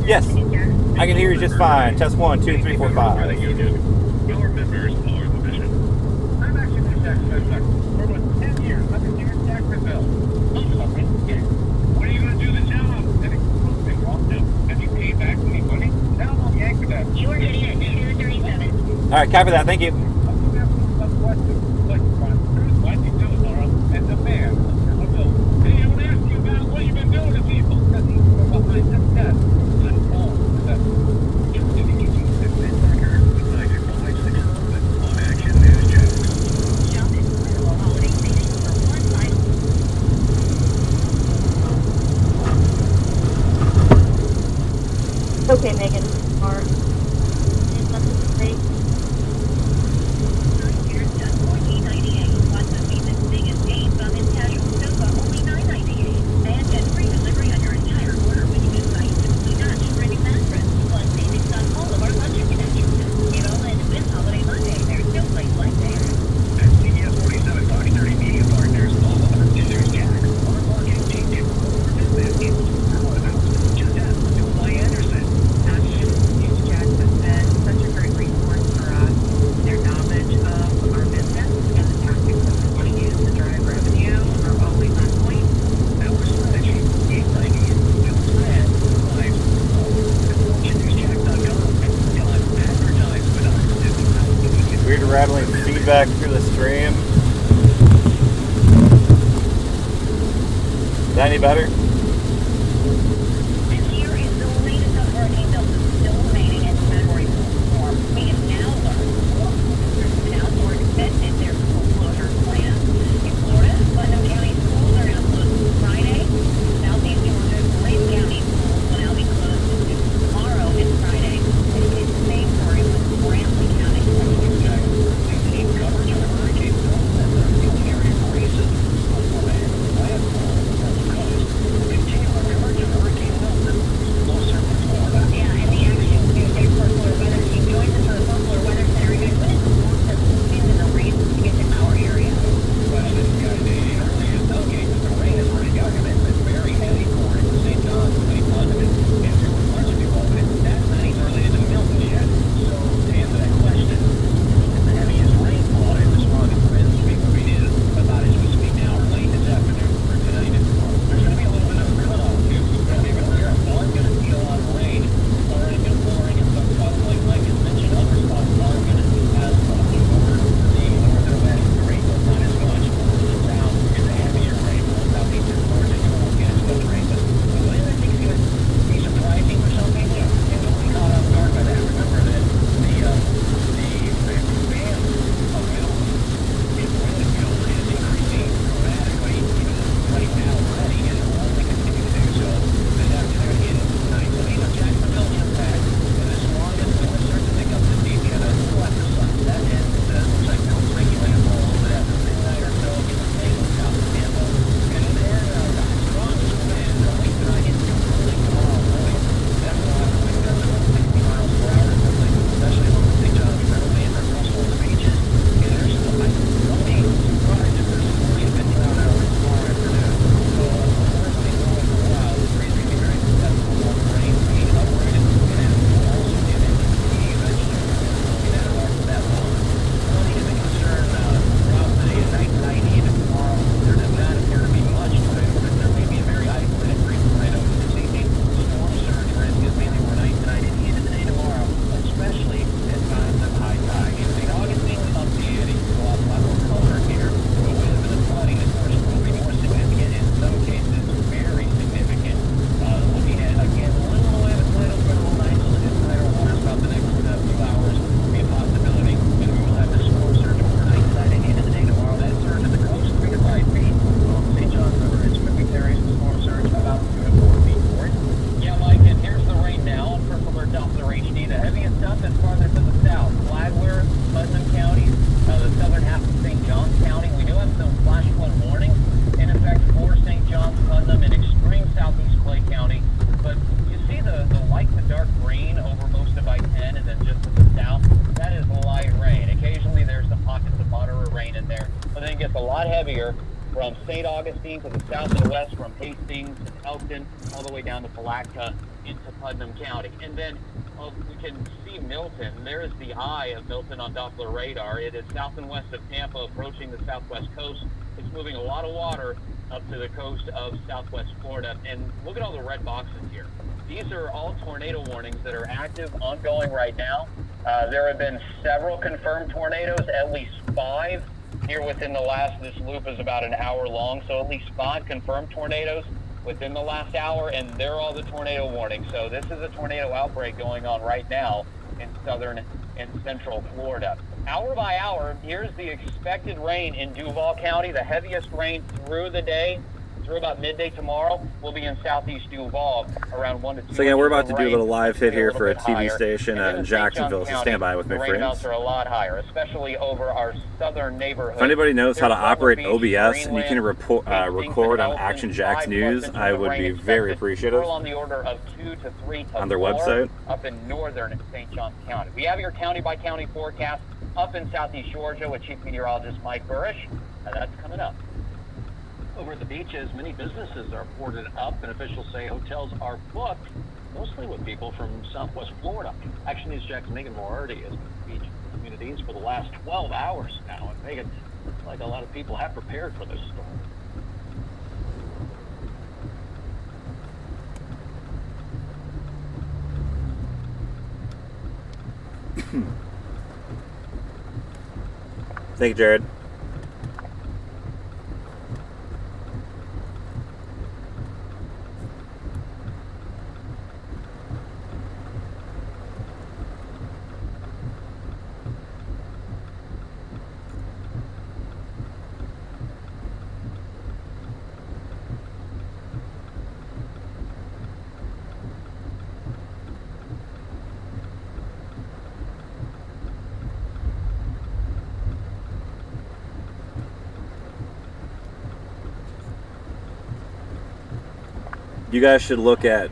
Yes, I can hear you just fine. Test 1, 2, 3, 4, 5. Your members are the mission. I'm actually the tax assessor. For about 10 years, I've been here in Jacksonville. What are you going to do the job? And it's something wrong now. Have you paid back any money? Now I'm yank for that. You are getting it. 237. All right, copy that. Thank you. I'm going to ask you some questions. Like, why do you do it, Laura? As a man, they don't ask you about what you've been doing to people. Because he's from behind the desk. Okay, Megan. Mark. Here's just 14.98. What's the famous biggest gain from his casual sofa? Only $9.98. And get free delivery on your entire order when you decide to simply Dutch British mattress. Plus savings on all of our luncheon connections. It all ends this holiday Monday. There's no place like there. At CBS 47 Fox 30 Media Partners, all of our scissors, Jack, our marketing team can go over business. Just ask July Anderson. Huge Jackson been such a great resource for us. Their knowledge of our business and the tactics that we want to use to drive revenue are always on point. Our strategy, exciting, new plan, live, fortunenewsjack.com. Advertise with us. Weird rattling feedback through the stream. Is that any better? And here is the latest of Hurricane Milton, still remaining in Category 4 form. We have now learned more officers in outdoor extended their school closure plans. In Florida, Putnam County schools are now closed Friday. Southeast Georgia's Blaine County schools will now be closed tomorrow and Friday. And it's the same story with Ramsey County. Team coverage on Hurricane Milton and the area races. Landfall, on the coast. from St. Augustine to the south and west, from Hastings and Elkton, all the way down to Palatka into Putnam County. And then we can see Milton. There's the eye of Milton on Doppler radar. It is south and west of Tampa, approaching the southwest coast. It's moving a lot of water up to the coast of southwest Florida. And look at all the red boxes here. These are all tornado warnings that are active, ongoing right now. There have been several confirmed tornadoes, at least 5 here within the last, this loop is about an hour long, so at least 5 confirmed tornadoes within the last hour, and they're all the tornado warnings. So this is a tornado outbreak going on right now in southern and central Florida. Hour by hour, here's the expected rain in Duval County. The heaviest rain through the day, through about midday tomorrow, will be in southeast Duval, around 1 to 2. So again, we're about to do a little live hit here for a TV station in Jacksonville, so stand by with me, friends. The rainouts are a lot higher, especially over our southern neighborhood. If anybody knows how to operate OBS and you can record on Action Jack's News, I would be very appreciative on the order of 2 to 3 to on their 4 website up in northern St. Johns County. We have your county-by-county forecast up in southeast Georgia with Chief Meteorologist Mike Burrish, and that's coming up. Over at the beaches, many businesses are boarded up, and officials say hotels are booked, mostly with people from southwest Florida. Action News Jack's Megan Moriarty has been in beach communities for the last 12 hours now. And Megan, looks like a lot of people have prepared for this storm. Thank you, Jared. You guys should look at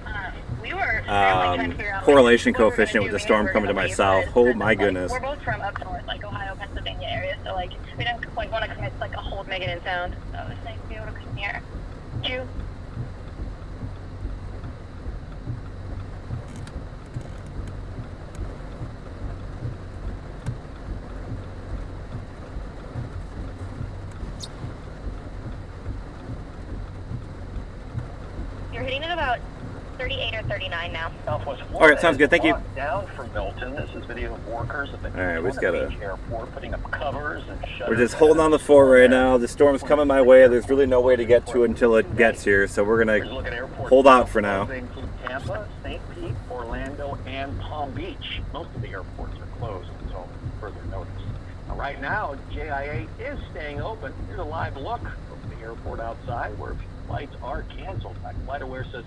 correlation coefficient with the storm coming to my south. Oh my goodness. We're both from up north, like Ohio, Pennsylvania area, so like we don't like want to commit like a hold Megan in sound. So it's nice to be able to come here. You. You're hitting at about 38 or 39 now. Southwest Florida. All right, sounds good. Thank you. Down from Milton. This is video of workers at the airport putting up covers and shutters. We're just holding on the fort right now. The storm's coming my way. There's really no way to get to it until it gets here, so we're gonna hold out for now. They include Tampa, St. Pete, Orlando, and Palm Beach. Most of the airports are closed until further notice. Now, right now, JIA is staying open. Here's a live look of the airport outside where flights are canceled. FlightAware says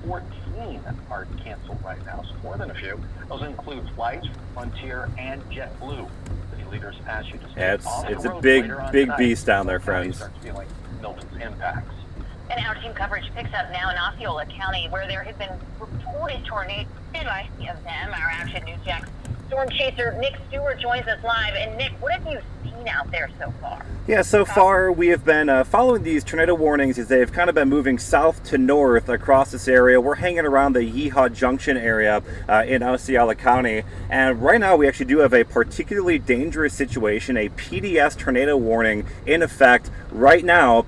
14 are canceled right now, so more than a few. Those include flights from Frontier and JetBlue. City leaders ask you to stay off it's the a road big later on big tonight. beast down there, friends. Starts feeling Milton's impacts. And our team coverage picks up now in Osceola County, where there have been reported tornadoes. I see of them. Our Action News Jack's storm chaser Nick Stewart joins us live. And Nick, what have you seen out there so far? Yeah, so far we have been following these tornado warnings as they've kind of been moving south to north across this area. We're hanging around the Yeehaw Junction area in Osceola County, and right now we actually do have a particularly dangerous situation, a PDS tornado warning in effect right now.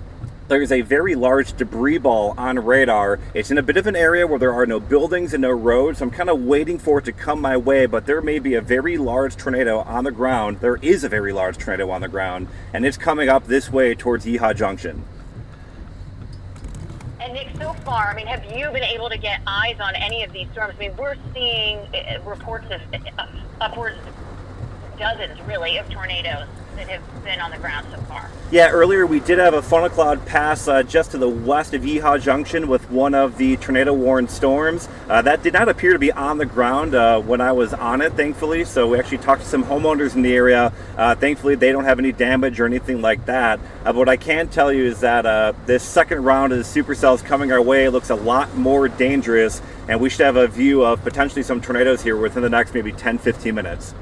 There's a very large debris ball on radar. It's in a bit of an area where there are no buildings and no roads. So I'm kind of waiting for it to come my way, but there may be a very large tornado on the ground. There is a very large tornado on the ground, and it's coming up this way towards Yeehaw Junction. And Nick, so far, I mean, have you been able to get eyes on any of these storms? I mean, we're seeing reports of upwards of dozens, really, of tornadoes that have been on the ground so far. Yeah, earlier we did have a funnel cloud pass just to the west of Yeehaw Junction with one of the tornado-warned storms. That did not appear to be on the ground when I was on it, thankfully, so we actually talked to some homeowners in the area. Thankfully, they don't have any damage or anything like that. But what I can tell you is that this second round of the supercells coming our way looks a lot more dangerous, and we should have a view of potentially some tornadoes here within the next maybe 10-15 minutes.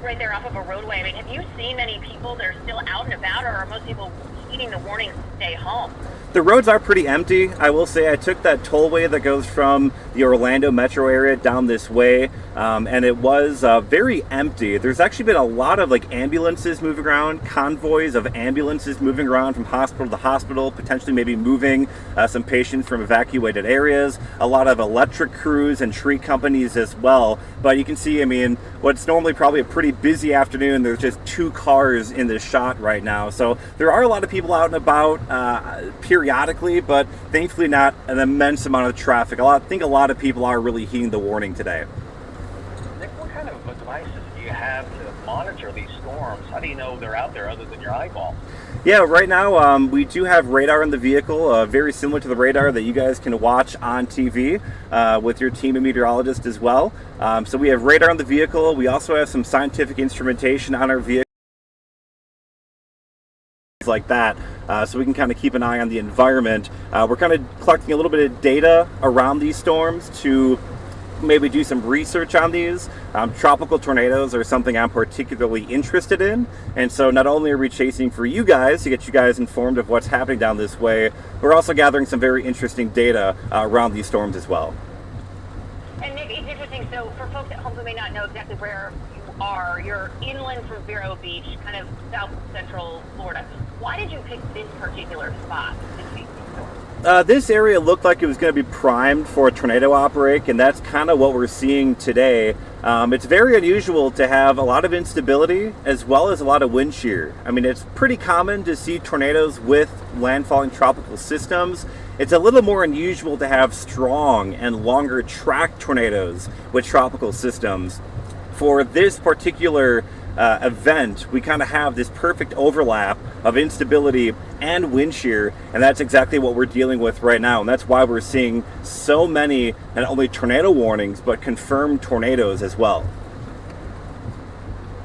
right there off of a roadway. I mean, have you seen many people that are still out and about, or are most people heeding the warnings to stay home? The roads are pretty empty. I will say I took that tollway that goes from the Orlando metro area down this way, and it was very empty. There's actually been a lot of like ambulances moving around, convoys of ambulances moving around from hospital to hospital, potentially maybe moving some patients from evacuated areas. A lot of electric crews and tree companies as well. But you can see, I mean, what's normally probably a pretty busy afternoon, there's just 2 cars in this shot right now. So there are a lot of people out and about periodically, but thankfully not an immense amount of traffic. I think a lot of people are really heeding the warning today. Nick, what kind of devices do you have to monitor these storms? How do you know they're out there other than your eyeball? Yeah, right now we do have radar in the vehicle, very similar to the radar that you guys can watch on TV with your team of meteorologists as well. So we have radar in the vehicle. We also have some scientific instrumentation on our vehicle like that, so we can kind of keep an eye on the environment. We're kind of collecting a little bit of data around these storms to maybe do some research on these. Tropical tornadoes are something I'm particularly interested in, and so not only are we chasing for you guys to get you guys informed of what's happening down this way, we're also gathering some very interesting data around these storms as well. And Nick, it's interesting. So for folks at home who may not know exactly where you are, you're inland from Vero Beach, kind of south central Florida. Why did you pick this particular spot to chase these storms? This area looked like it was going to be primed for a tornado outbreak, and that's kind of what we're seeing today. It's very unusual to have a lot of instability as well as a lot of wind shear. I mean, it's pretty common to see tornadoes with landfalling tropical systems. It's a little more unusual to have strong and longer track tornadoes with tropical systems. For this particular event, we kind of have this perfect overlap of instability and wind shear, and that's exactly what we're dealing with right now, and that's why we're seeing so many not only tornado warnings but confirmed tornadoes as well.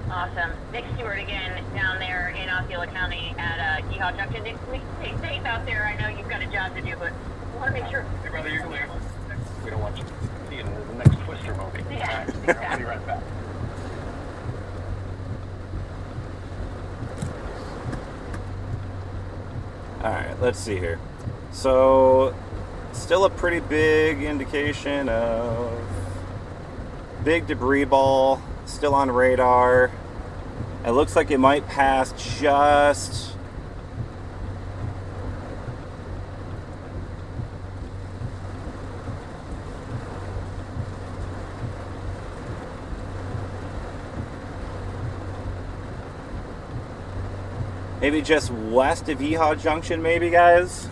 Awesome. Nick Stewart again down there in Osceola County at Yeehaw Junction. Nick, please stay safe out there. I know you've got a job to do, but I want to make sure. Hey, brother, you're clear. We don't want you seeing the next Twister movie. Yeah, All right. exactly. I'll be right back. Alright, let's see here. So, still a pretty big indication of big debris ball, still on radar. It looks like it might pass just maybe just west of Yeehaw Junction, maybe, guys?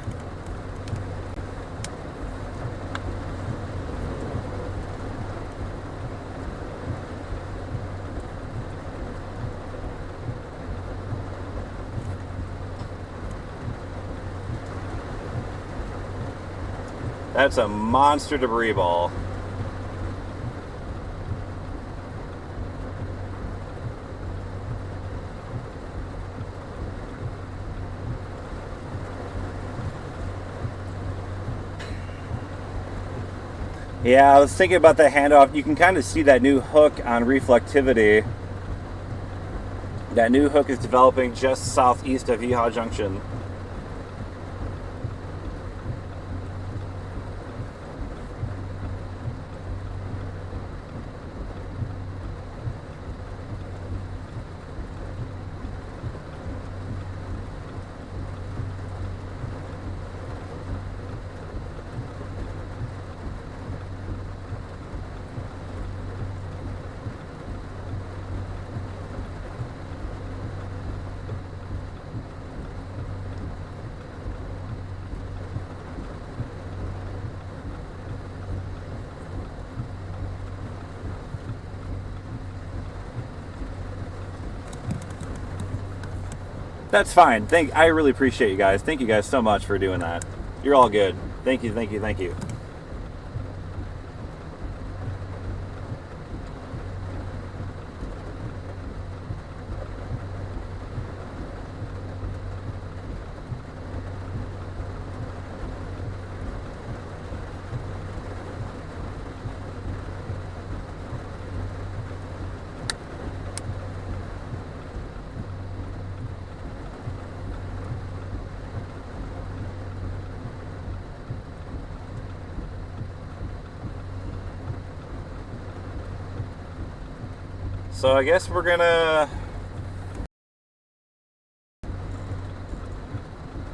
That's a monster debris ball. Yeah, I was thinking about the handoff. You can kind of see that new hook on reflectivity. That new hook is developing just southeast of Yeehaw Junction. That's fine. I really appreciate you guys. Thank you guys so much for doing that. You're all good. Thank you, thank you, thank you. So I guess we're gonna...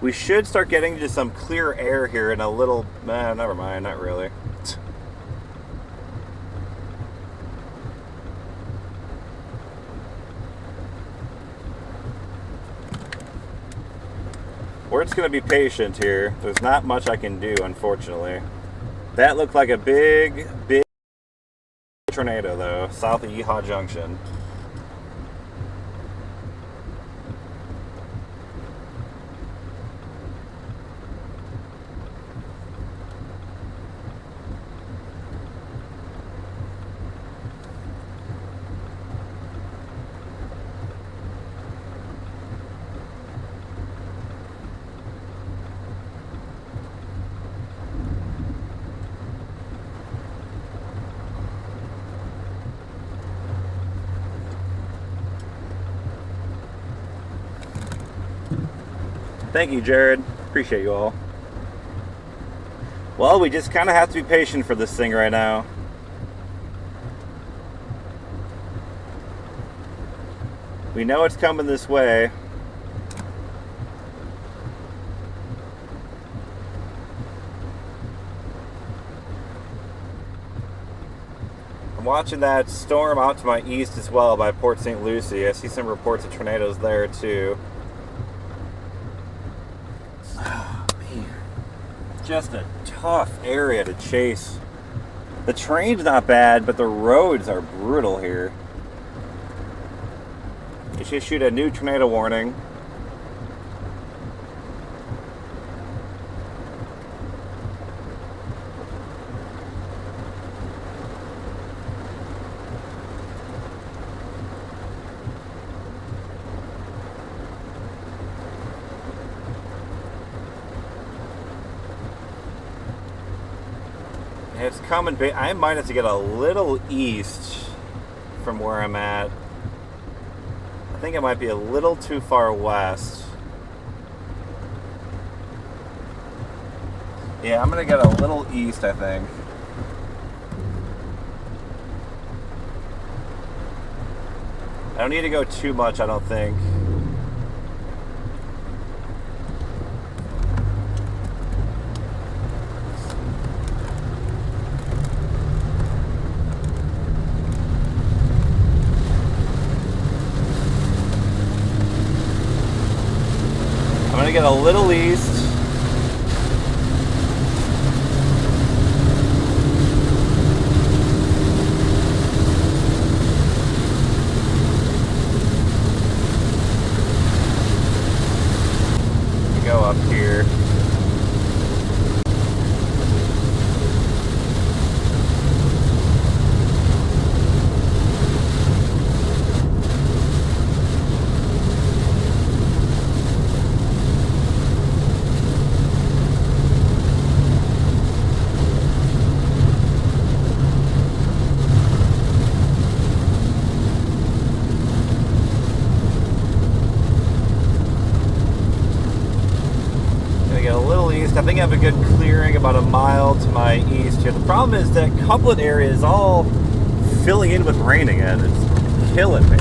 We should start getting to some clear air here in a little... never mind, not really. We're just going to be patient here. There's not much I can do, unfortunately. That looked like a big tornado, though, south of Yeehaw Junction. Thank you, Jared. Appreciate you all. Well, we just kind of have to be patient for this thing right now. We know it's coming this way. I'm watching that storm out to my east as well by Port St. Lucie. I see some reports of tornadoes there too. Just a tough area to chase. The terrain's not bad, but the roads are brutal here. They should issued a new tornado warning. It's coming. I might have to get a little east from where I'm at. I think it might be a little too far west. Yeah, I'm gonna get a little east, I think. I don't need to go too much, I don't think. I'm gonna get a little east. Go up here. I think I have a good clearing about a mile to my east here. The problem is that couplet area is all filling in with rain again. It's killing me.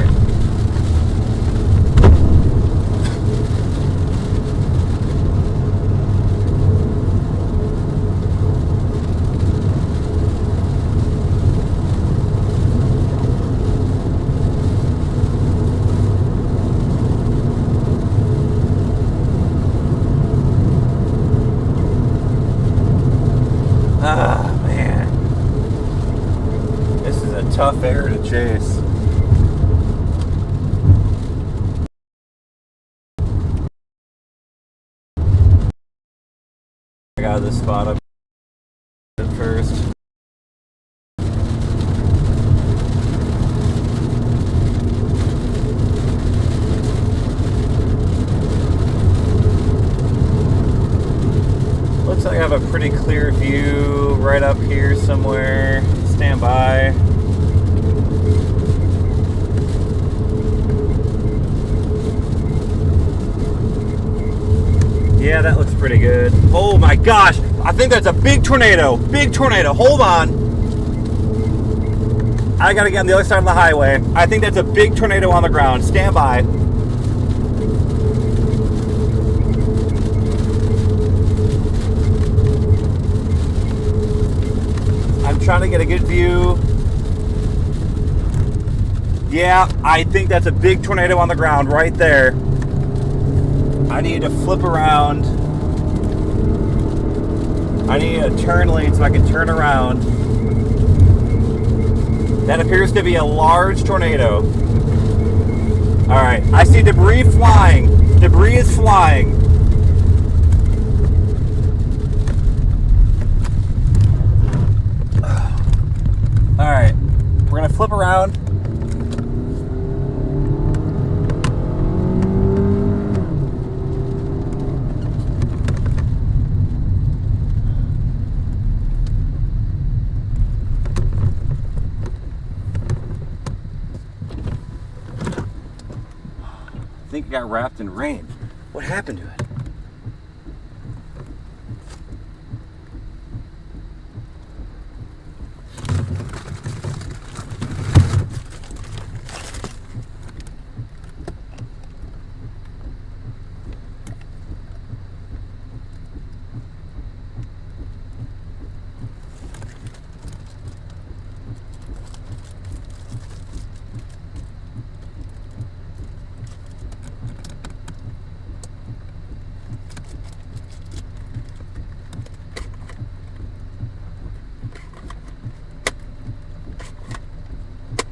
Ah, man. This is a tough air to chase. I got this spot up at first. Looks like I have a pretty clear view right up here somewhere. Stand by. Yeah, that looks pretty good. Oh my gosh! I think that's a big tornado. Big tornado. Hold on. I gotta get on the other side of the highway. I think that's a big tornado on the ground. Stand by. I'm trying to get a good view. Yeah, I think that's a big tornado on the ground right there. I need to flip around. I need a turn lane so I can turn around. That appears to be a large tornado. All right, I see debris flying. Debris is flying. All right, we're gonna flip around. I think it got wrapped in rain. What happened to it?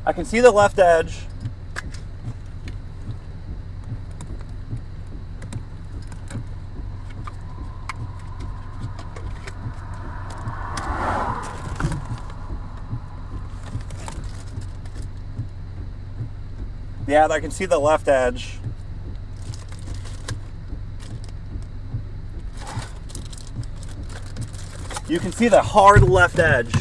I can see the left edge. Yeah, I can see the left edge. You can see the hard left edge.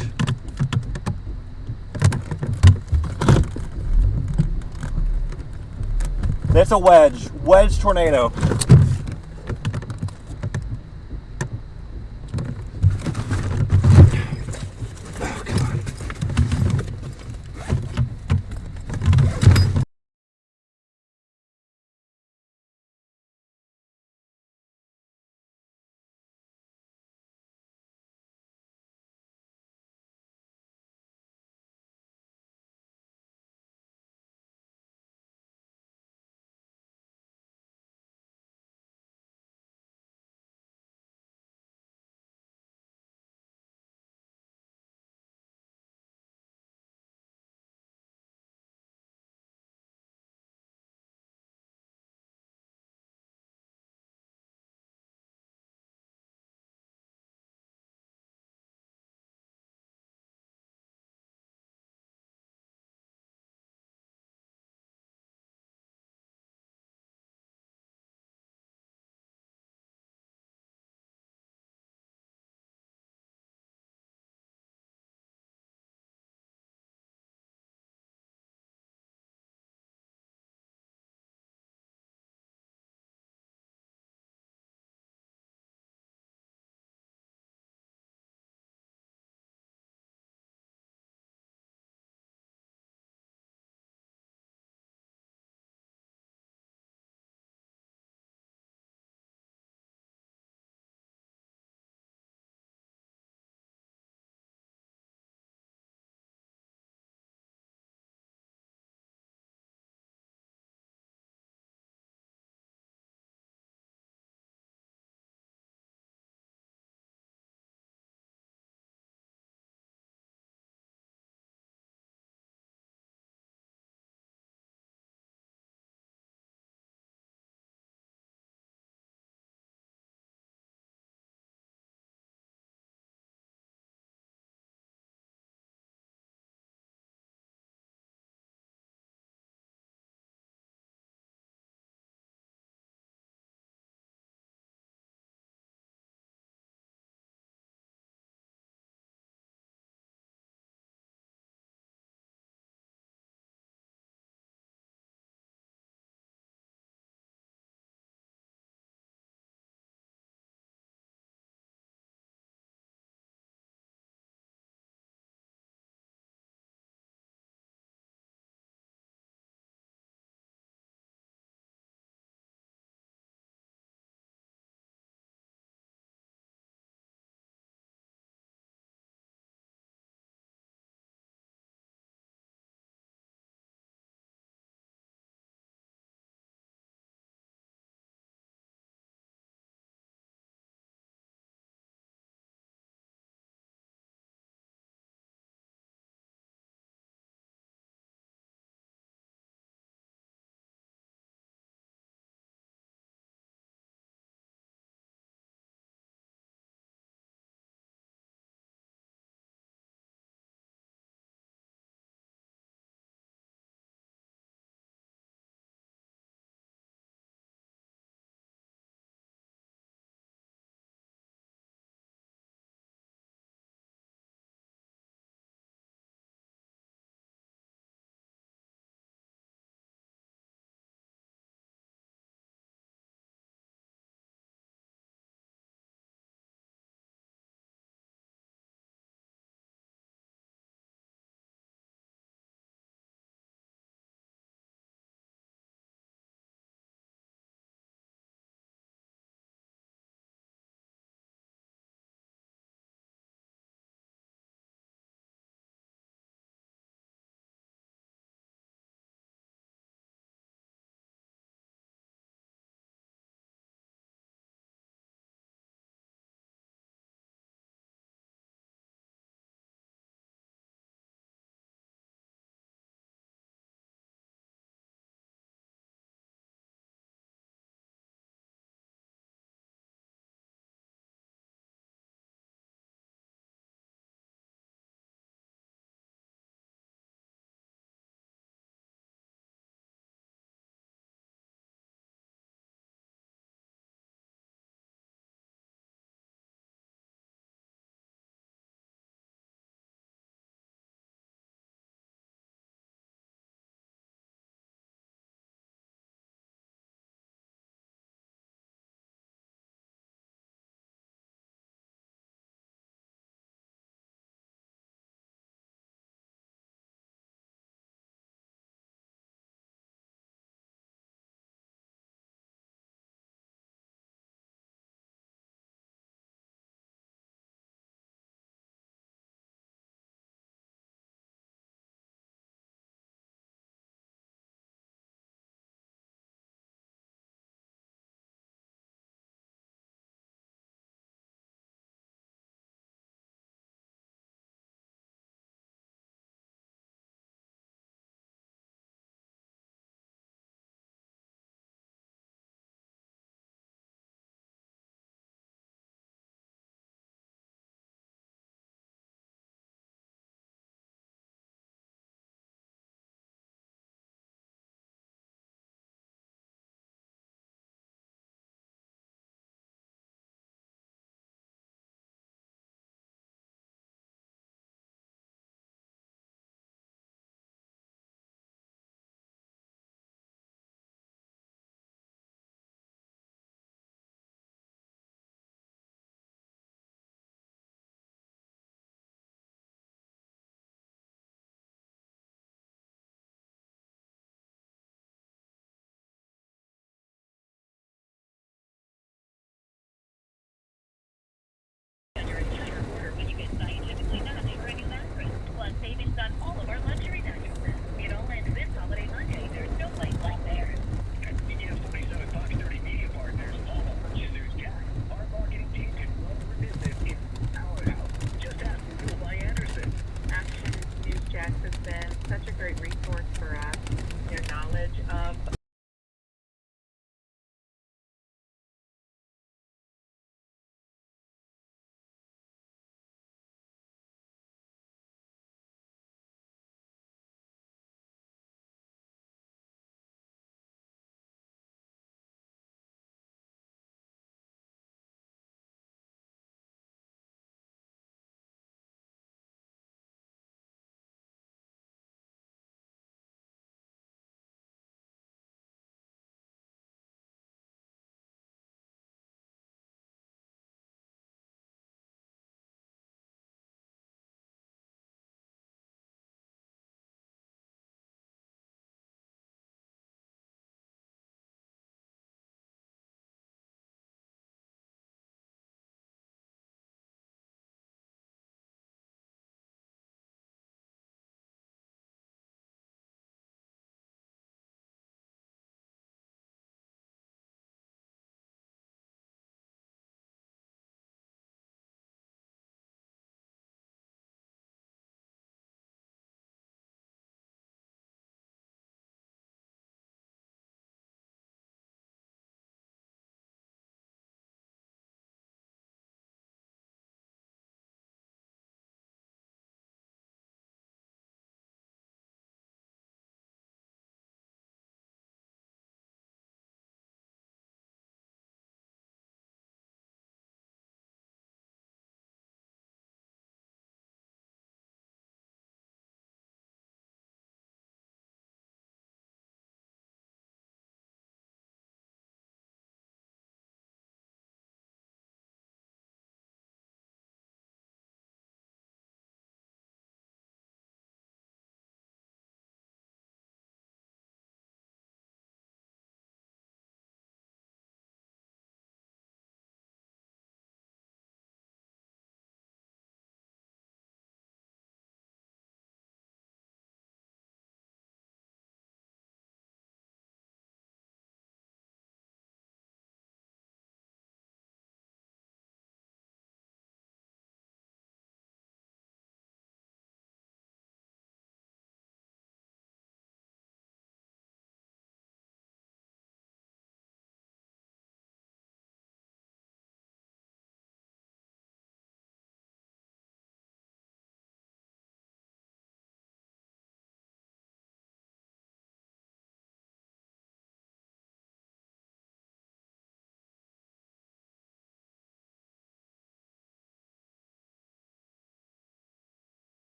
That's a wedge tornado.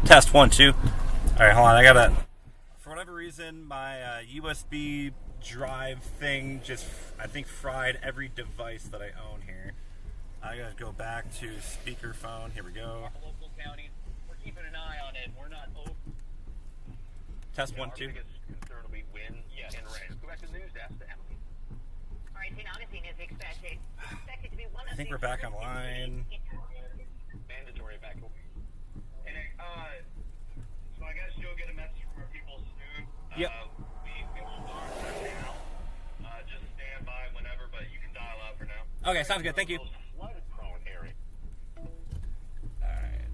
Test 1, 2. All right, hold on. I gotta. For whatever reason, my USB drive thing just, I think, fried every device that I own here. I gotta go back to speakerphone. Here we go. Local counties, we're keeping an eye on it. We're not open. Test 1, 2. Our biggest concern will be wind and rain. Go back to the news desk to Emily. All right, St. Augustine is expected to be one of I think the we're back online. Mandatory evacuation. And so I guess you'll get a message from our people soon. Yep. We will start right now. Just stand by whenever, but you can dial out for now. Okay, sounds good. Thank you. Flood-prone area. All right.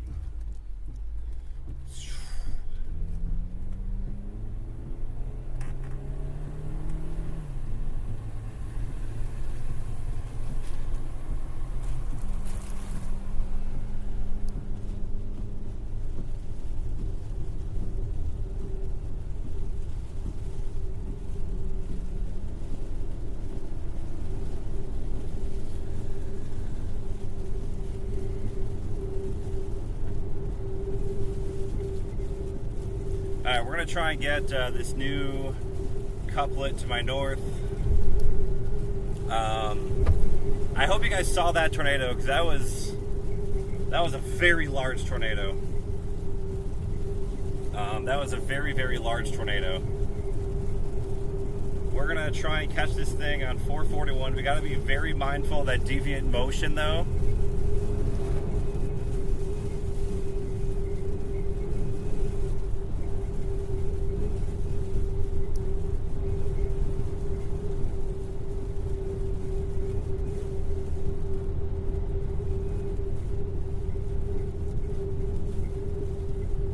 Alright, we're going to try and get this new couplet to my north. I hope you guys saw that tornado, because that was a very large tornado. That was a very, very large tornado. We're going to try and catch this thing on 441. We got to be very mindful of that deviant motion, though.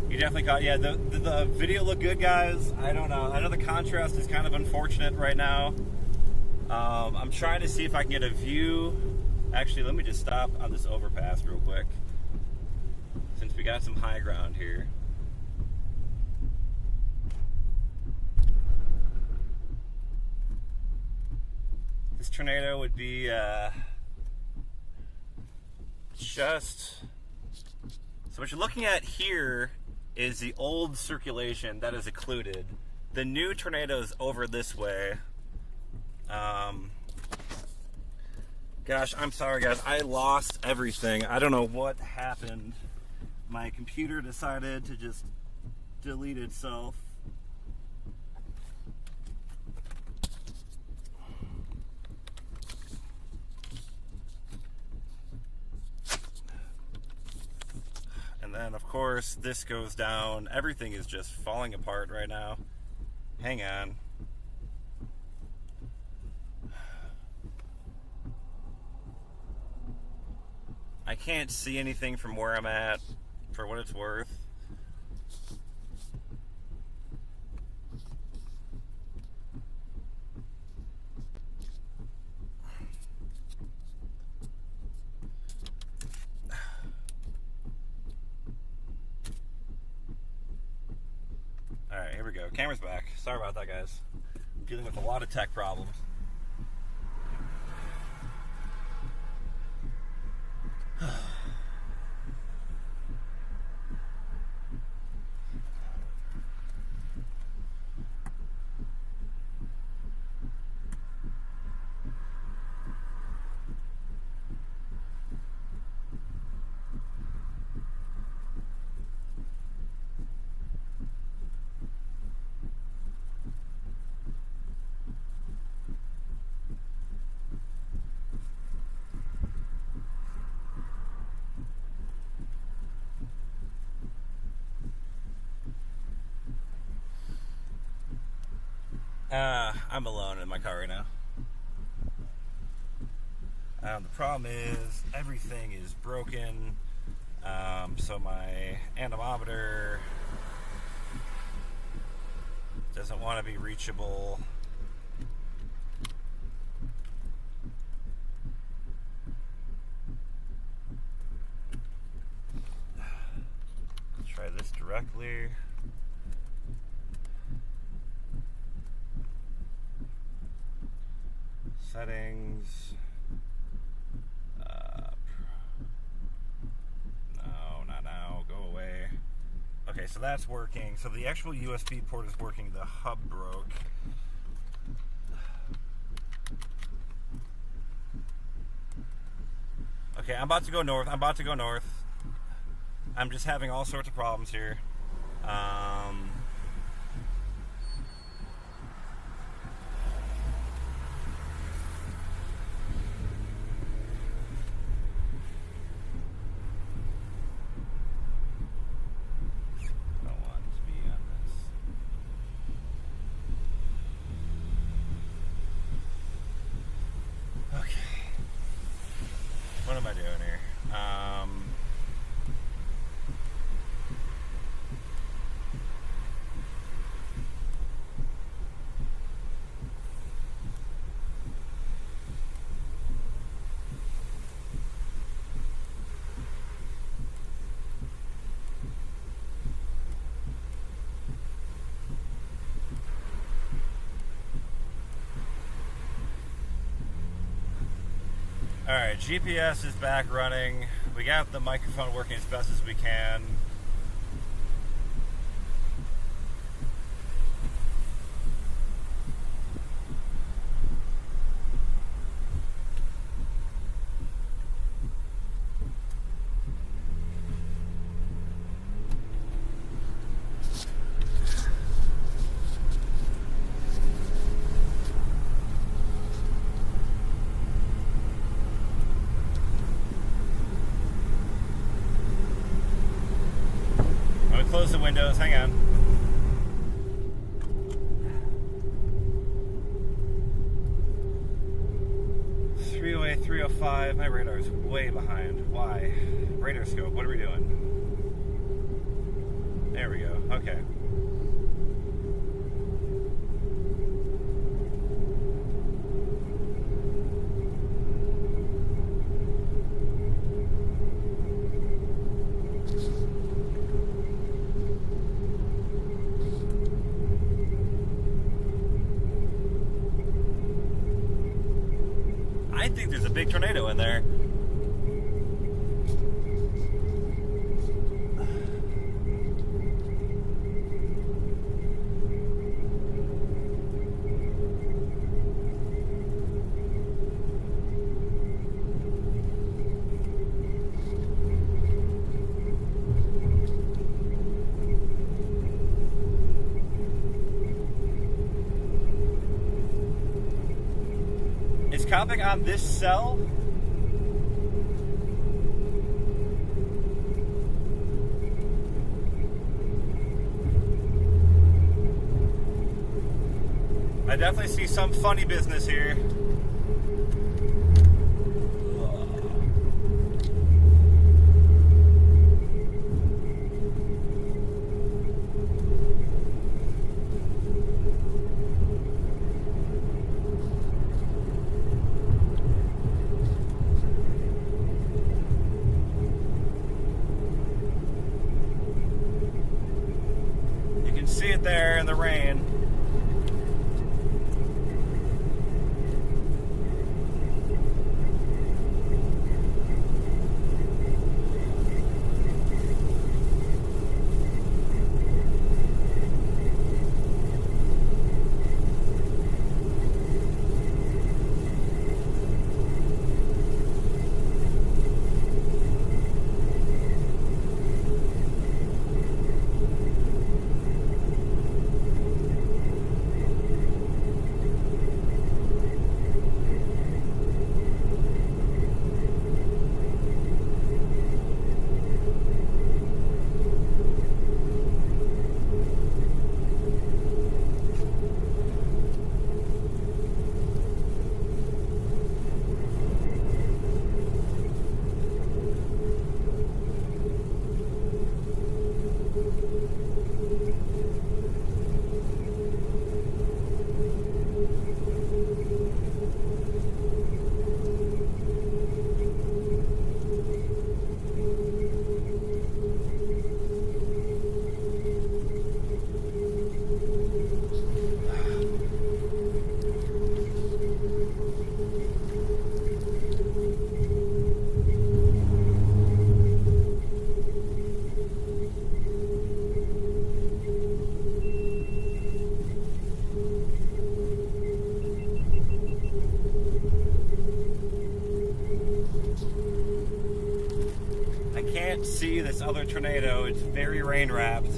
You definitely caught, yeah, the video looked good, guys. I don't know. I know the contrast is kind of unfortunate right now. I'm trying to see if I can get a view. Actually, let me just stop on this overpass real quick, since we got some high ground here. This tornado would be just... So what you're looking at here is the old circulation that is occluded. The new tornado is over this way. Gosh, I'm sorry, guys. I lost everything. I don't know what happened. My computer decided to just delete itself. And then, of course, this goes down. Everything is just falling apart right now. Hang on. I can't see anything from where I'm at, for what it's worth. Alright, here we go. Camera's back. Sorry about that, guys. I'm dealing with a lot of tech problems. I'm alone in my car right now. The problem is everything is broken. So my anemometer doesn't want to be reachable. Let's try this directly. Settings. No, not now. Go away. Okay, so that's working. So the actual USB port is working. The hub broke. Okay, I'm about to go north. I'm just having all sorts of problems here. Don't want to be on this. Okay. What am I doing here? Alright, GPS is back running. We got the microphone working as best as we can. Close the windows, hang on. Freeway 305, my radar is way behind. Why? Radar scope, what are we doing? There we go, okay. I think there's a big tornado in there. Is Copic on this cell? I definitely see some funny business here. See it there in the rain. can't see this other tornado. It's very rain wrapped.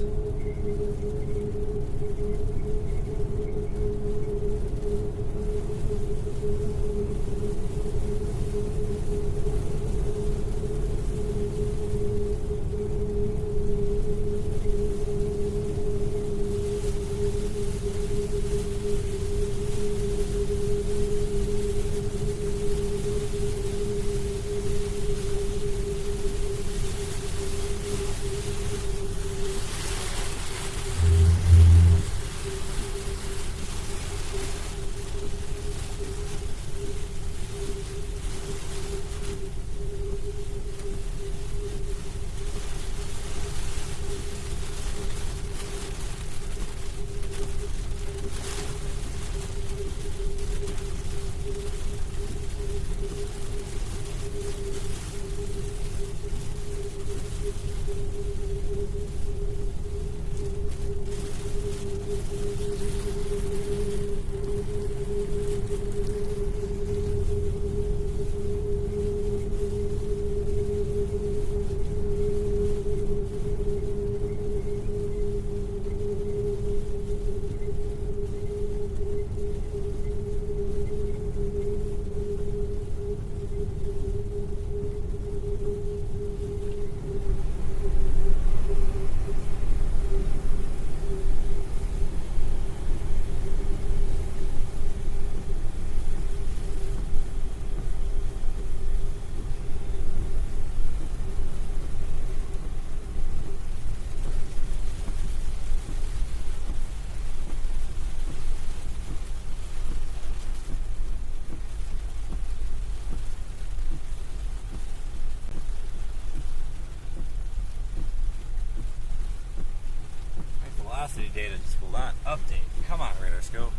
Velocity data just will not update. Come on, radar scope.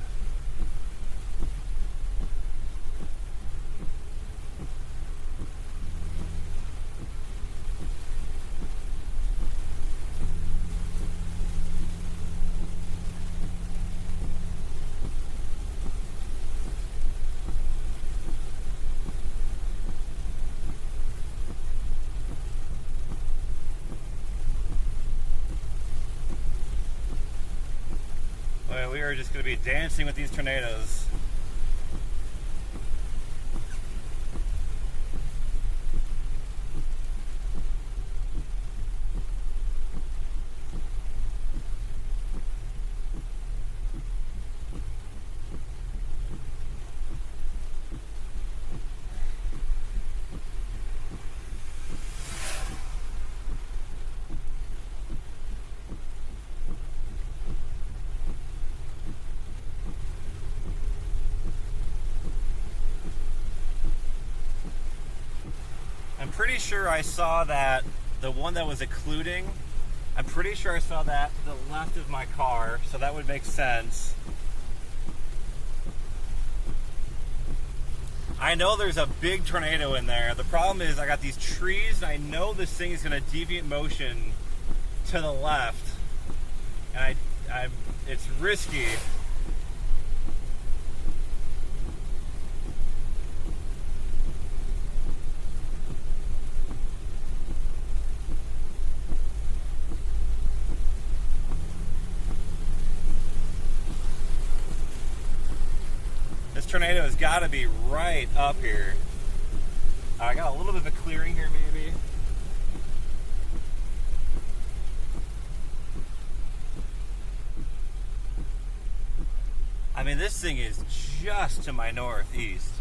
We are just going to be dancing with these tornadoes. I'm pretty sure I saw that, the one that was occluding, I'm pretty sure I saw that to the left of my car, so that would make sense. I know there's a big tornado in there. The problem is I got these trees, and I know this thing is going to deviate motion to the left, and it's risky. This tornado has got to be right up here. I got a little bit of a clearing here, maybe. I mean, this thing is just to my northeast.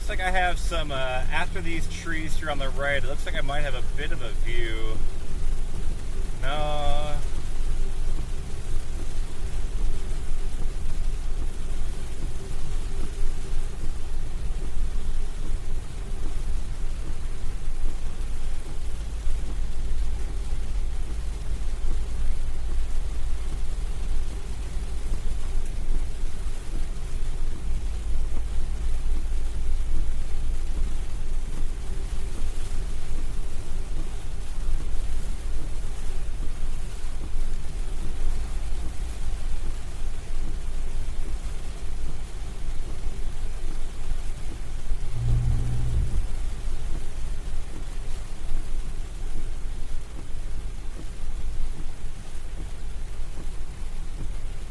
looks like I have some, after these trees here on the right, it looks like I might have a bit of a view. No.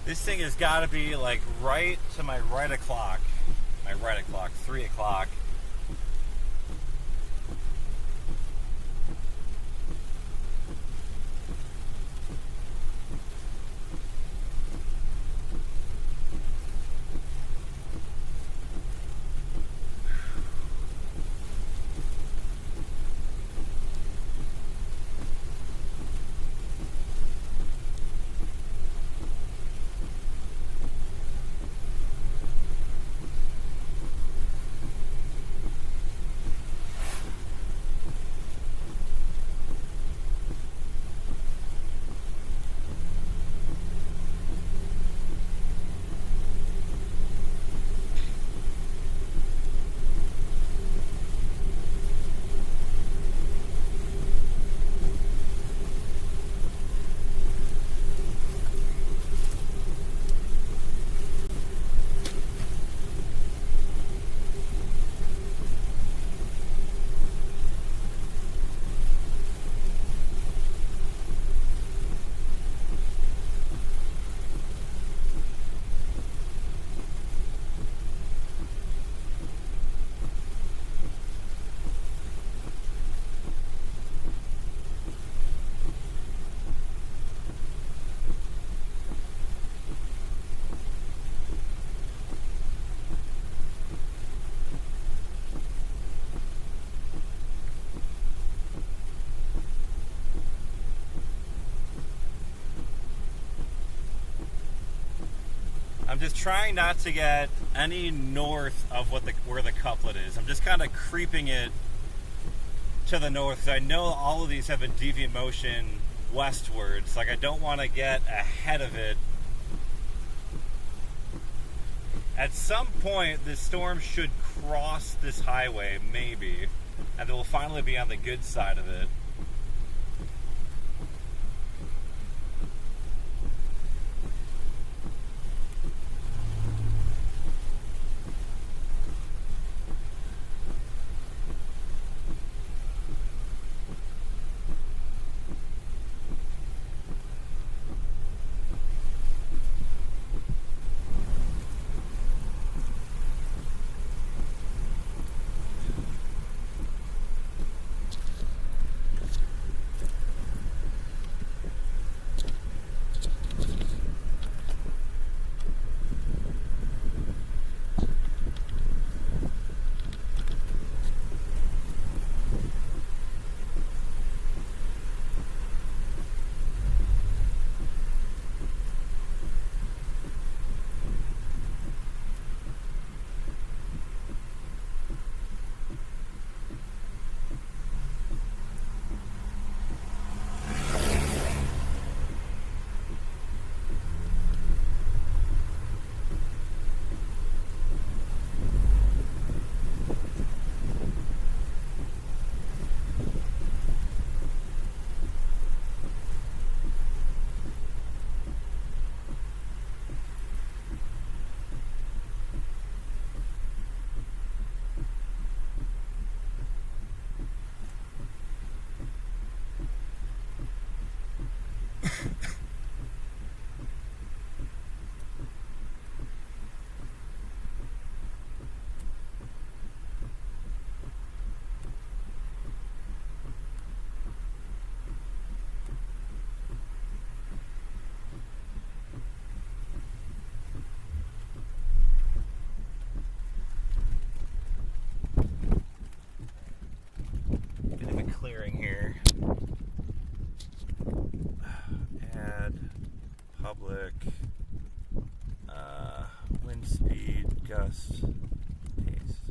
This thing has got to be like right to my right o'clock. 3 o'clock. I'm just trying not to get any north of where the couplet is. I'm just kind of creeping it to the north, because I know all of these have a deviant motion westwards. Like, I don't want to get ahead of it. At some point, this storm should cross this highway, maybe, and then we'll finally be on the good side of it. just taste.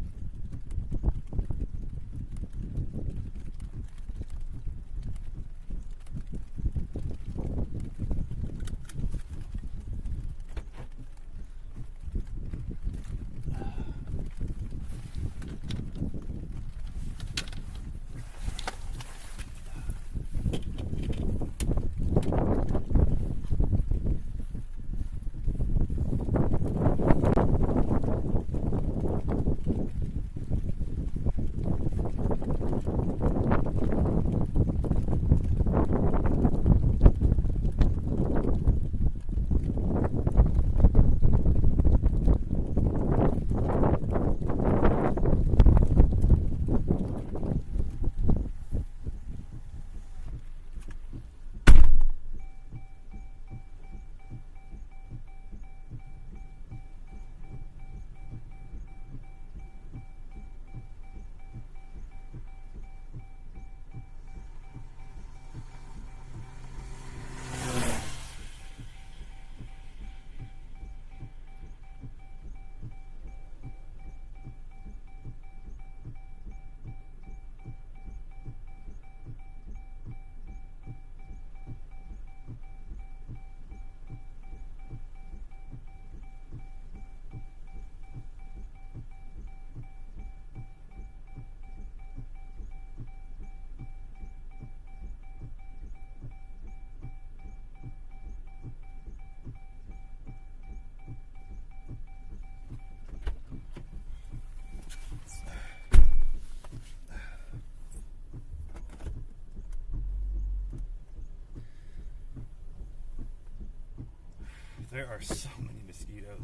There are so many mosquitoes.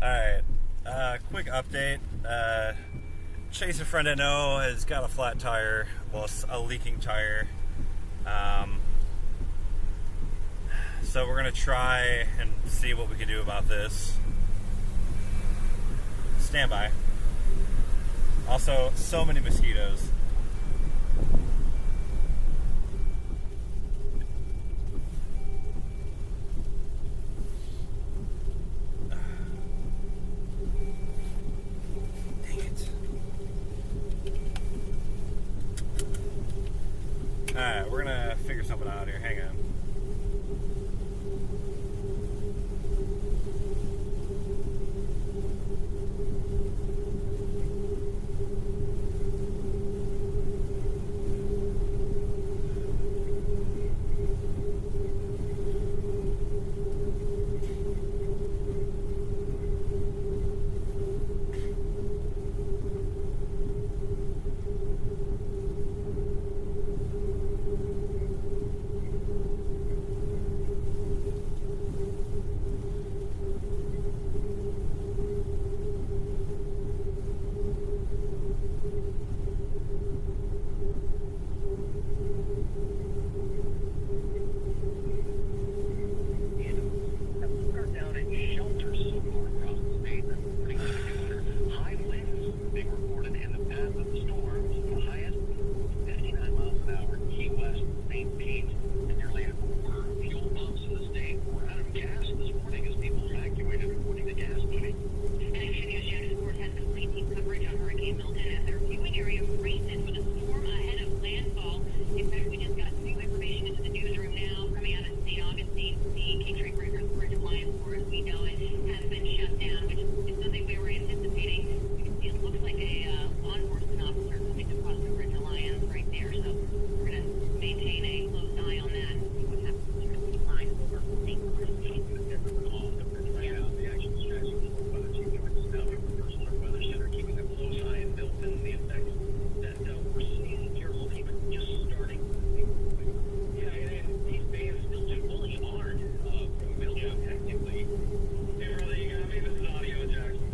Alright, quick update. Chase, a friend I know, has got a flat tire, well, a leaking tire. So we're going to try and see what we can do about this. Stand by. Also, so many mosquitoes. Dang it. Alright, we're going to figure something out here. Hang on.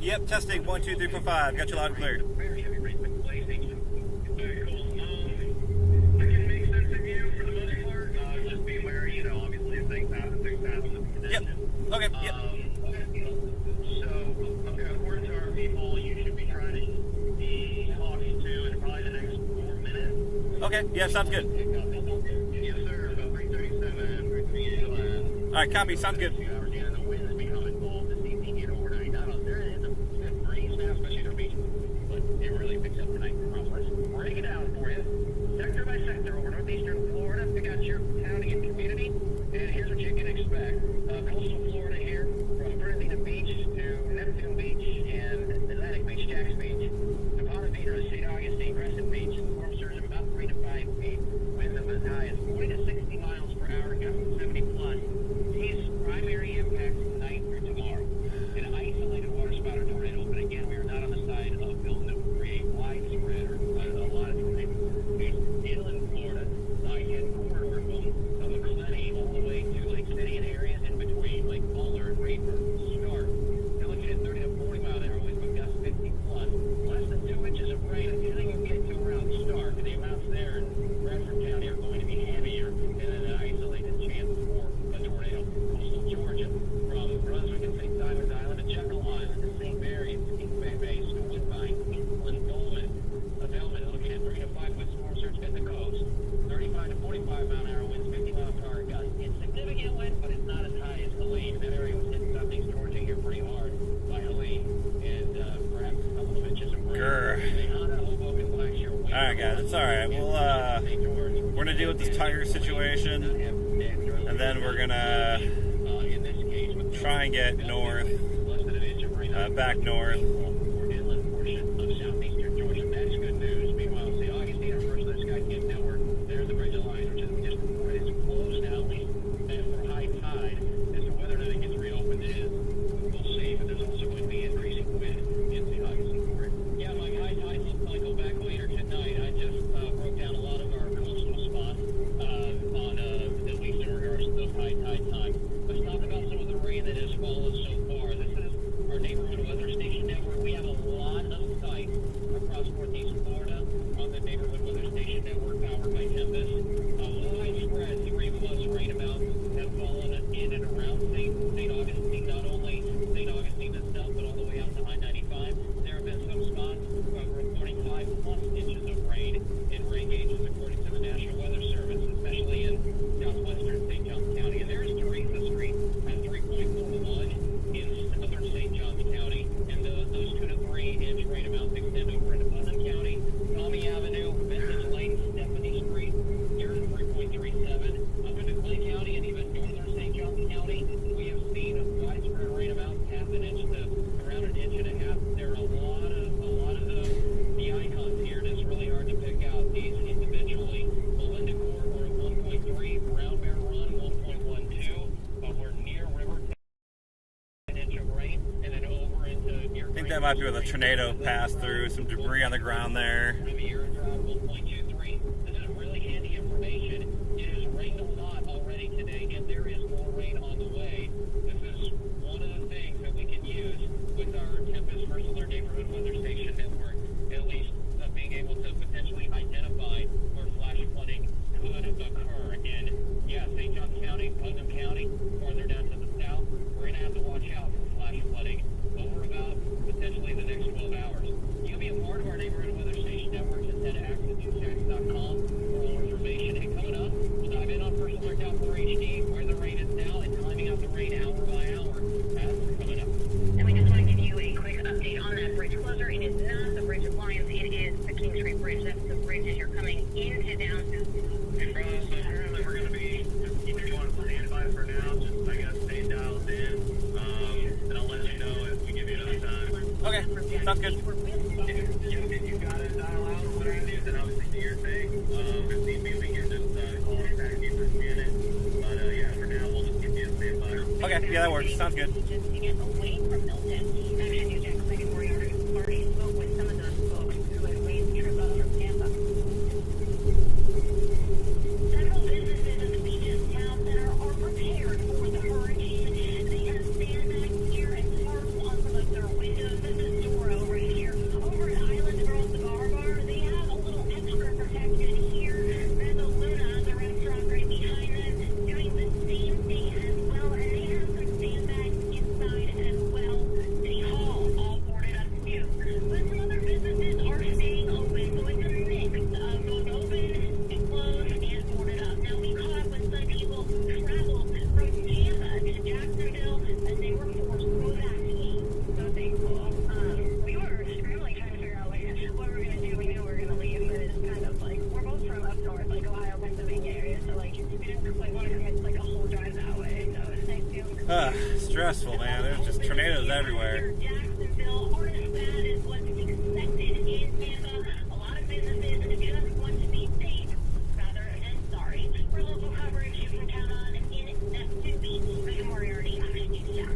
Yep, testing 1, 2, 3, 4, 5. Got you loud and clear. Very heavy rain with blazing. Very cool. I can make sense of you for the most part. Just be aware, obviously if things happen, Okay, yeah, sounds good. Yes, sir. About 337. All right, copy. Sounds good. The wind is becoming cold this evening and overnight. Not on there is a breeze now, especially the beach, but it really picks up tonight. Let's break it down for you, sector by sector over northeastern Florida. We got your county and community, and here's what you can expect. Coastal Florida here, from Fernandina Beach to Neptune Beach and Atlantic Beach, Jacks Beach, to Ponte Vedra, St. Augustine, Crescent Beach. Storm surge of about 3 to 5 feet. Winds of as high as 40 to 60 miles per hour, gusts 70 plus. These primary impacts tonight through tomorrow. An isolated water spout or tornado, but again, we are not on the side of building that will create widespread or a lot of tornadoes. Still in Florida, the I-10 corridor from McClenny all the way to Lake City and areas in between, like Muller, Rayburn, Stark. You're looking at 30 to 40 mile an hour winds, but gusts 50 plus. Less than 2 inches of rain until you get to around Stark, and the amounts there in Bradford County are going to be heavier, and then an isolated chance for a tornado. Coastal Georgia, from Brunswick and St. Simon's Island to Jekyll Island to St. Mary and King Bay Base to Woodbine, Cleveland, Dolman, Velman, looking at 3 to 5 foot storm surge at the coast, 35 to 45 mile an hour winds, 50 mile per hour gusts. It's significant wind, but it's not as high as Helene. That area was hit southeast Georgia here pretty hard by Helene, and perhaps a couple of inches of rain. All right, guys, it's all right. We're gonna deal with this tire situation, and then we're gonna try and get north, back north. That might be where the tornado passed through, some debris on the ground there. This is really handy information. It has rained a lot already today, and there is more rain on the way. This is one of the things that we can use with our Tempest First Alert Neighborhood Weather Station Network, at least being able to potentially identify where flash flooding could occur. And yeah, St. Johns County, Putnam County, farther down to the south, we're going to have to watch out for flash flooding over about potentially the next 12 hours. You can be a part of our neighborhood weather station network. Just head to accessnewsjacks.com for more information. And coming up, we'll dive in on First Alert Down 4 HD, where the rain is now, and timing out the rain hour by hour. That's coming up. And we just want to give you a quick update on that bridge closure. It is not the Bridge of Lions. It is the King Street Bridge. That's the bridge as you're coming into downtown. Apparently we're going to be either you want to standby for now, just I guess stay dialed in, and I'll let you know if we give you enough time. Okay, sounds good. If you got it dial out or whatever it is, then obviously do your thing. If need be, we can just call it back if you scan it. But yeah, for now we'll just give you a standby. Okay, yeah, that works. Sounds good. Just to get away from Milton. Action News Jack Second already spoke with some of those folks who had made the trip up from Tampa. Several businesses in the beaches town center are prepared for the hurricane. They have sandbags here and tarps on some of their windows. This is Doro right here. Over at Island Girl Cigar Bar, they have a little extra protection here. There's a Luna, the restaurant right behind them, doing the same thing as well. And they have some sandbags inside as well. City Hall all boarded up Stressful, man. There's just tornadoes everywhere. Jacksonville aren't as bad as what's expected in Tampa. A lot of businesses just want to be safe rather than sorry. For local coverage, you can count on in that to be Megan Moriarty, Action News Jack.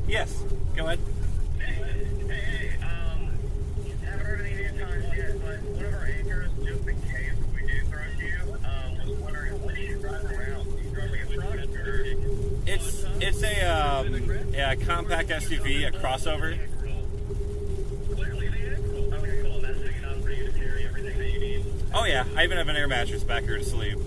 Yes, go ahead. Haven't heard any new times yet, but one of our anchors, just in case we do throw to you, was wondering what are you driving around? Do you drive like a truck or? It's a compact SUV, a crossover. Clearly, cool. Okay, cool. That's big enough for you to carry everything that you need. Oh yeah, I even have an air mattress back here to sleep.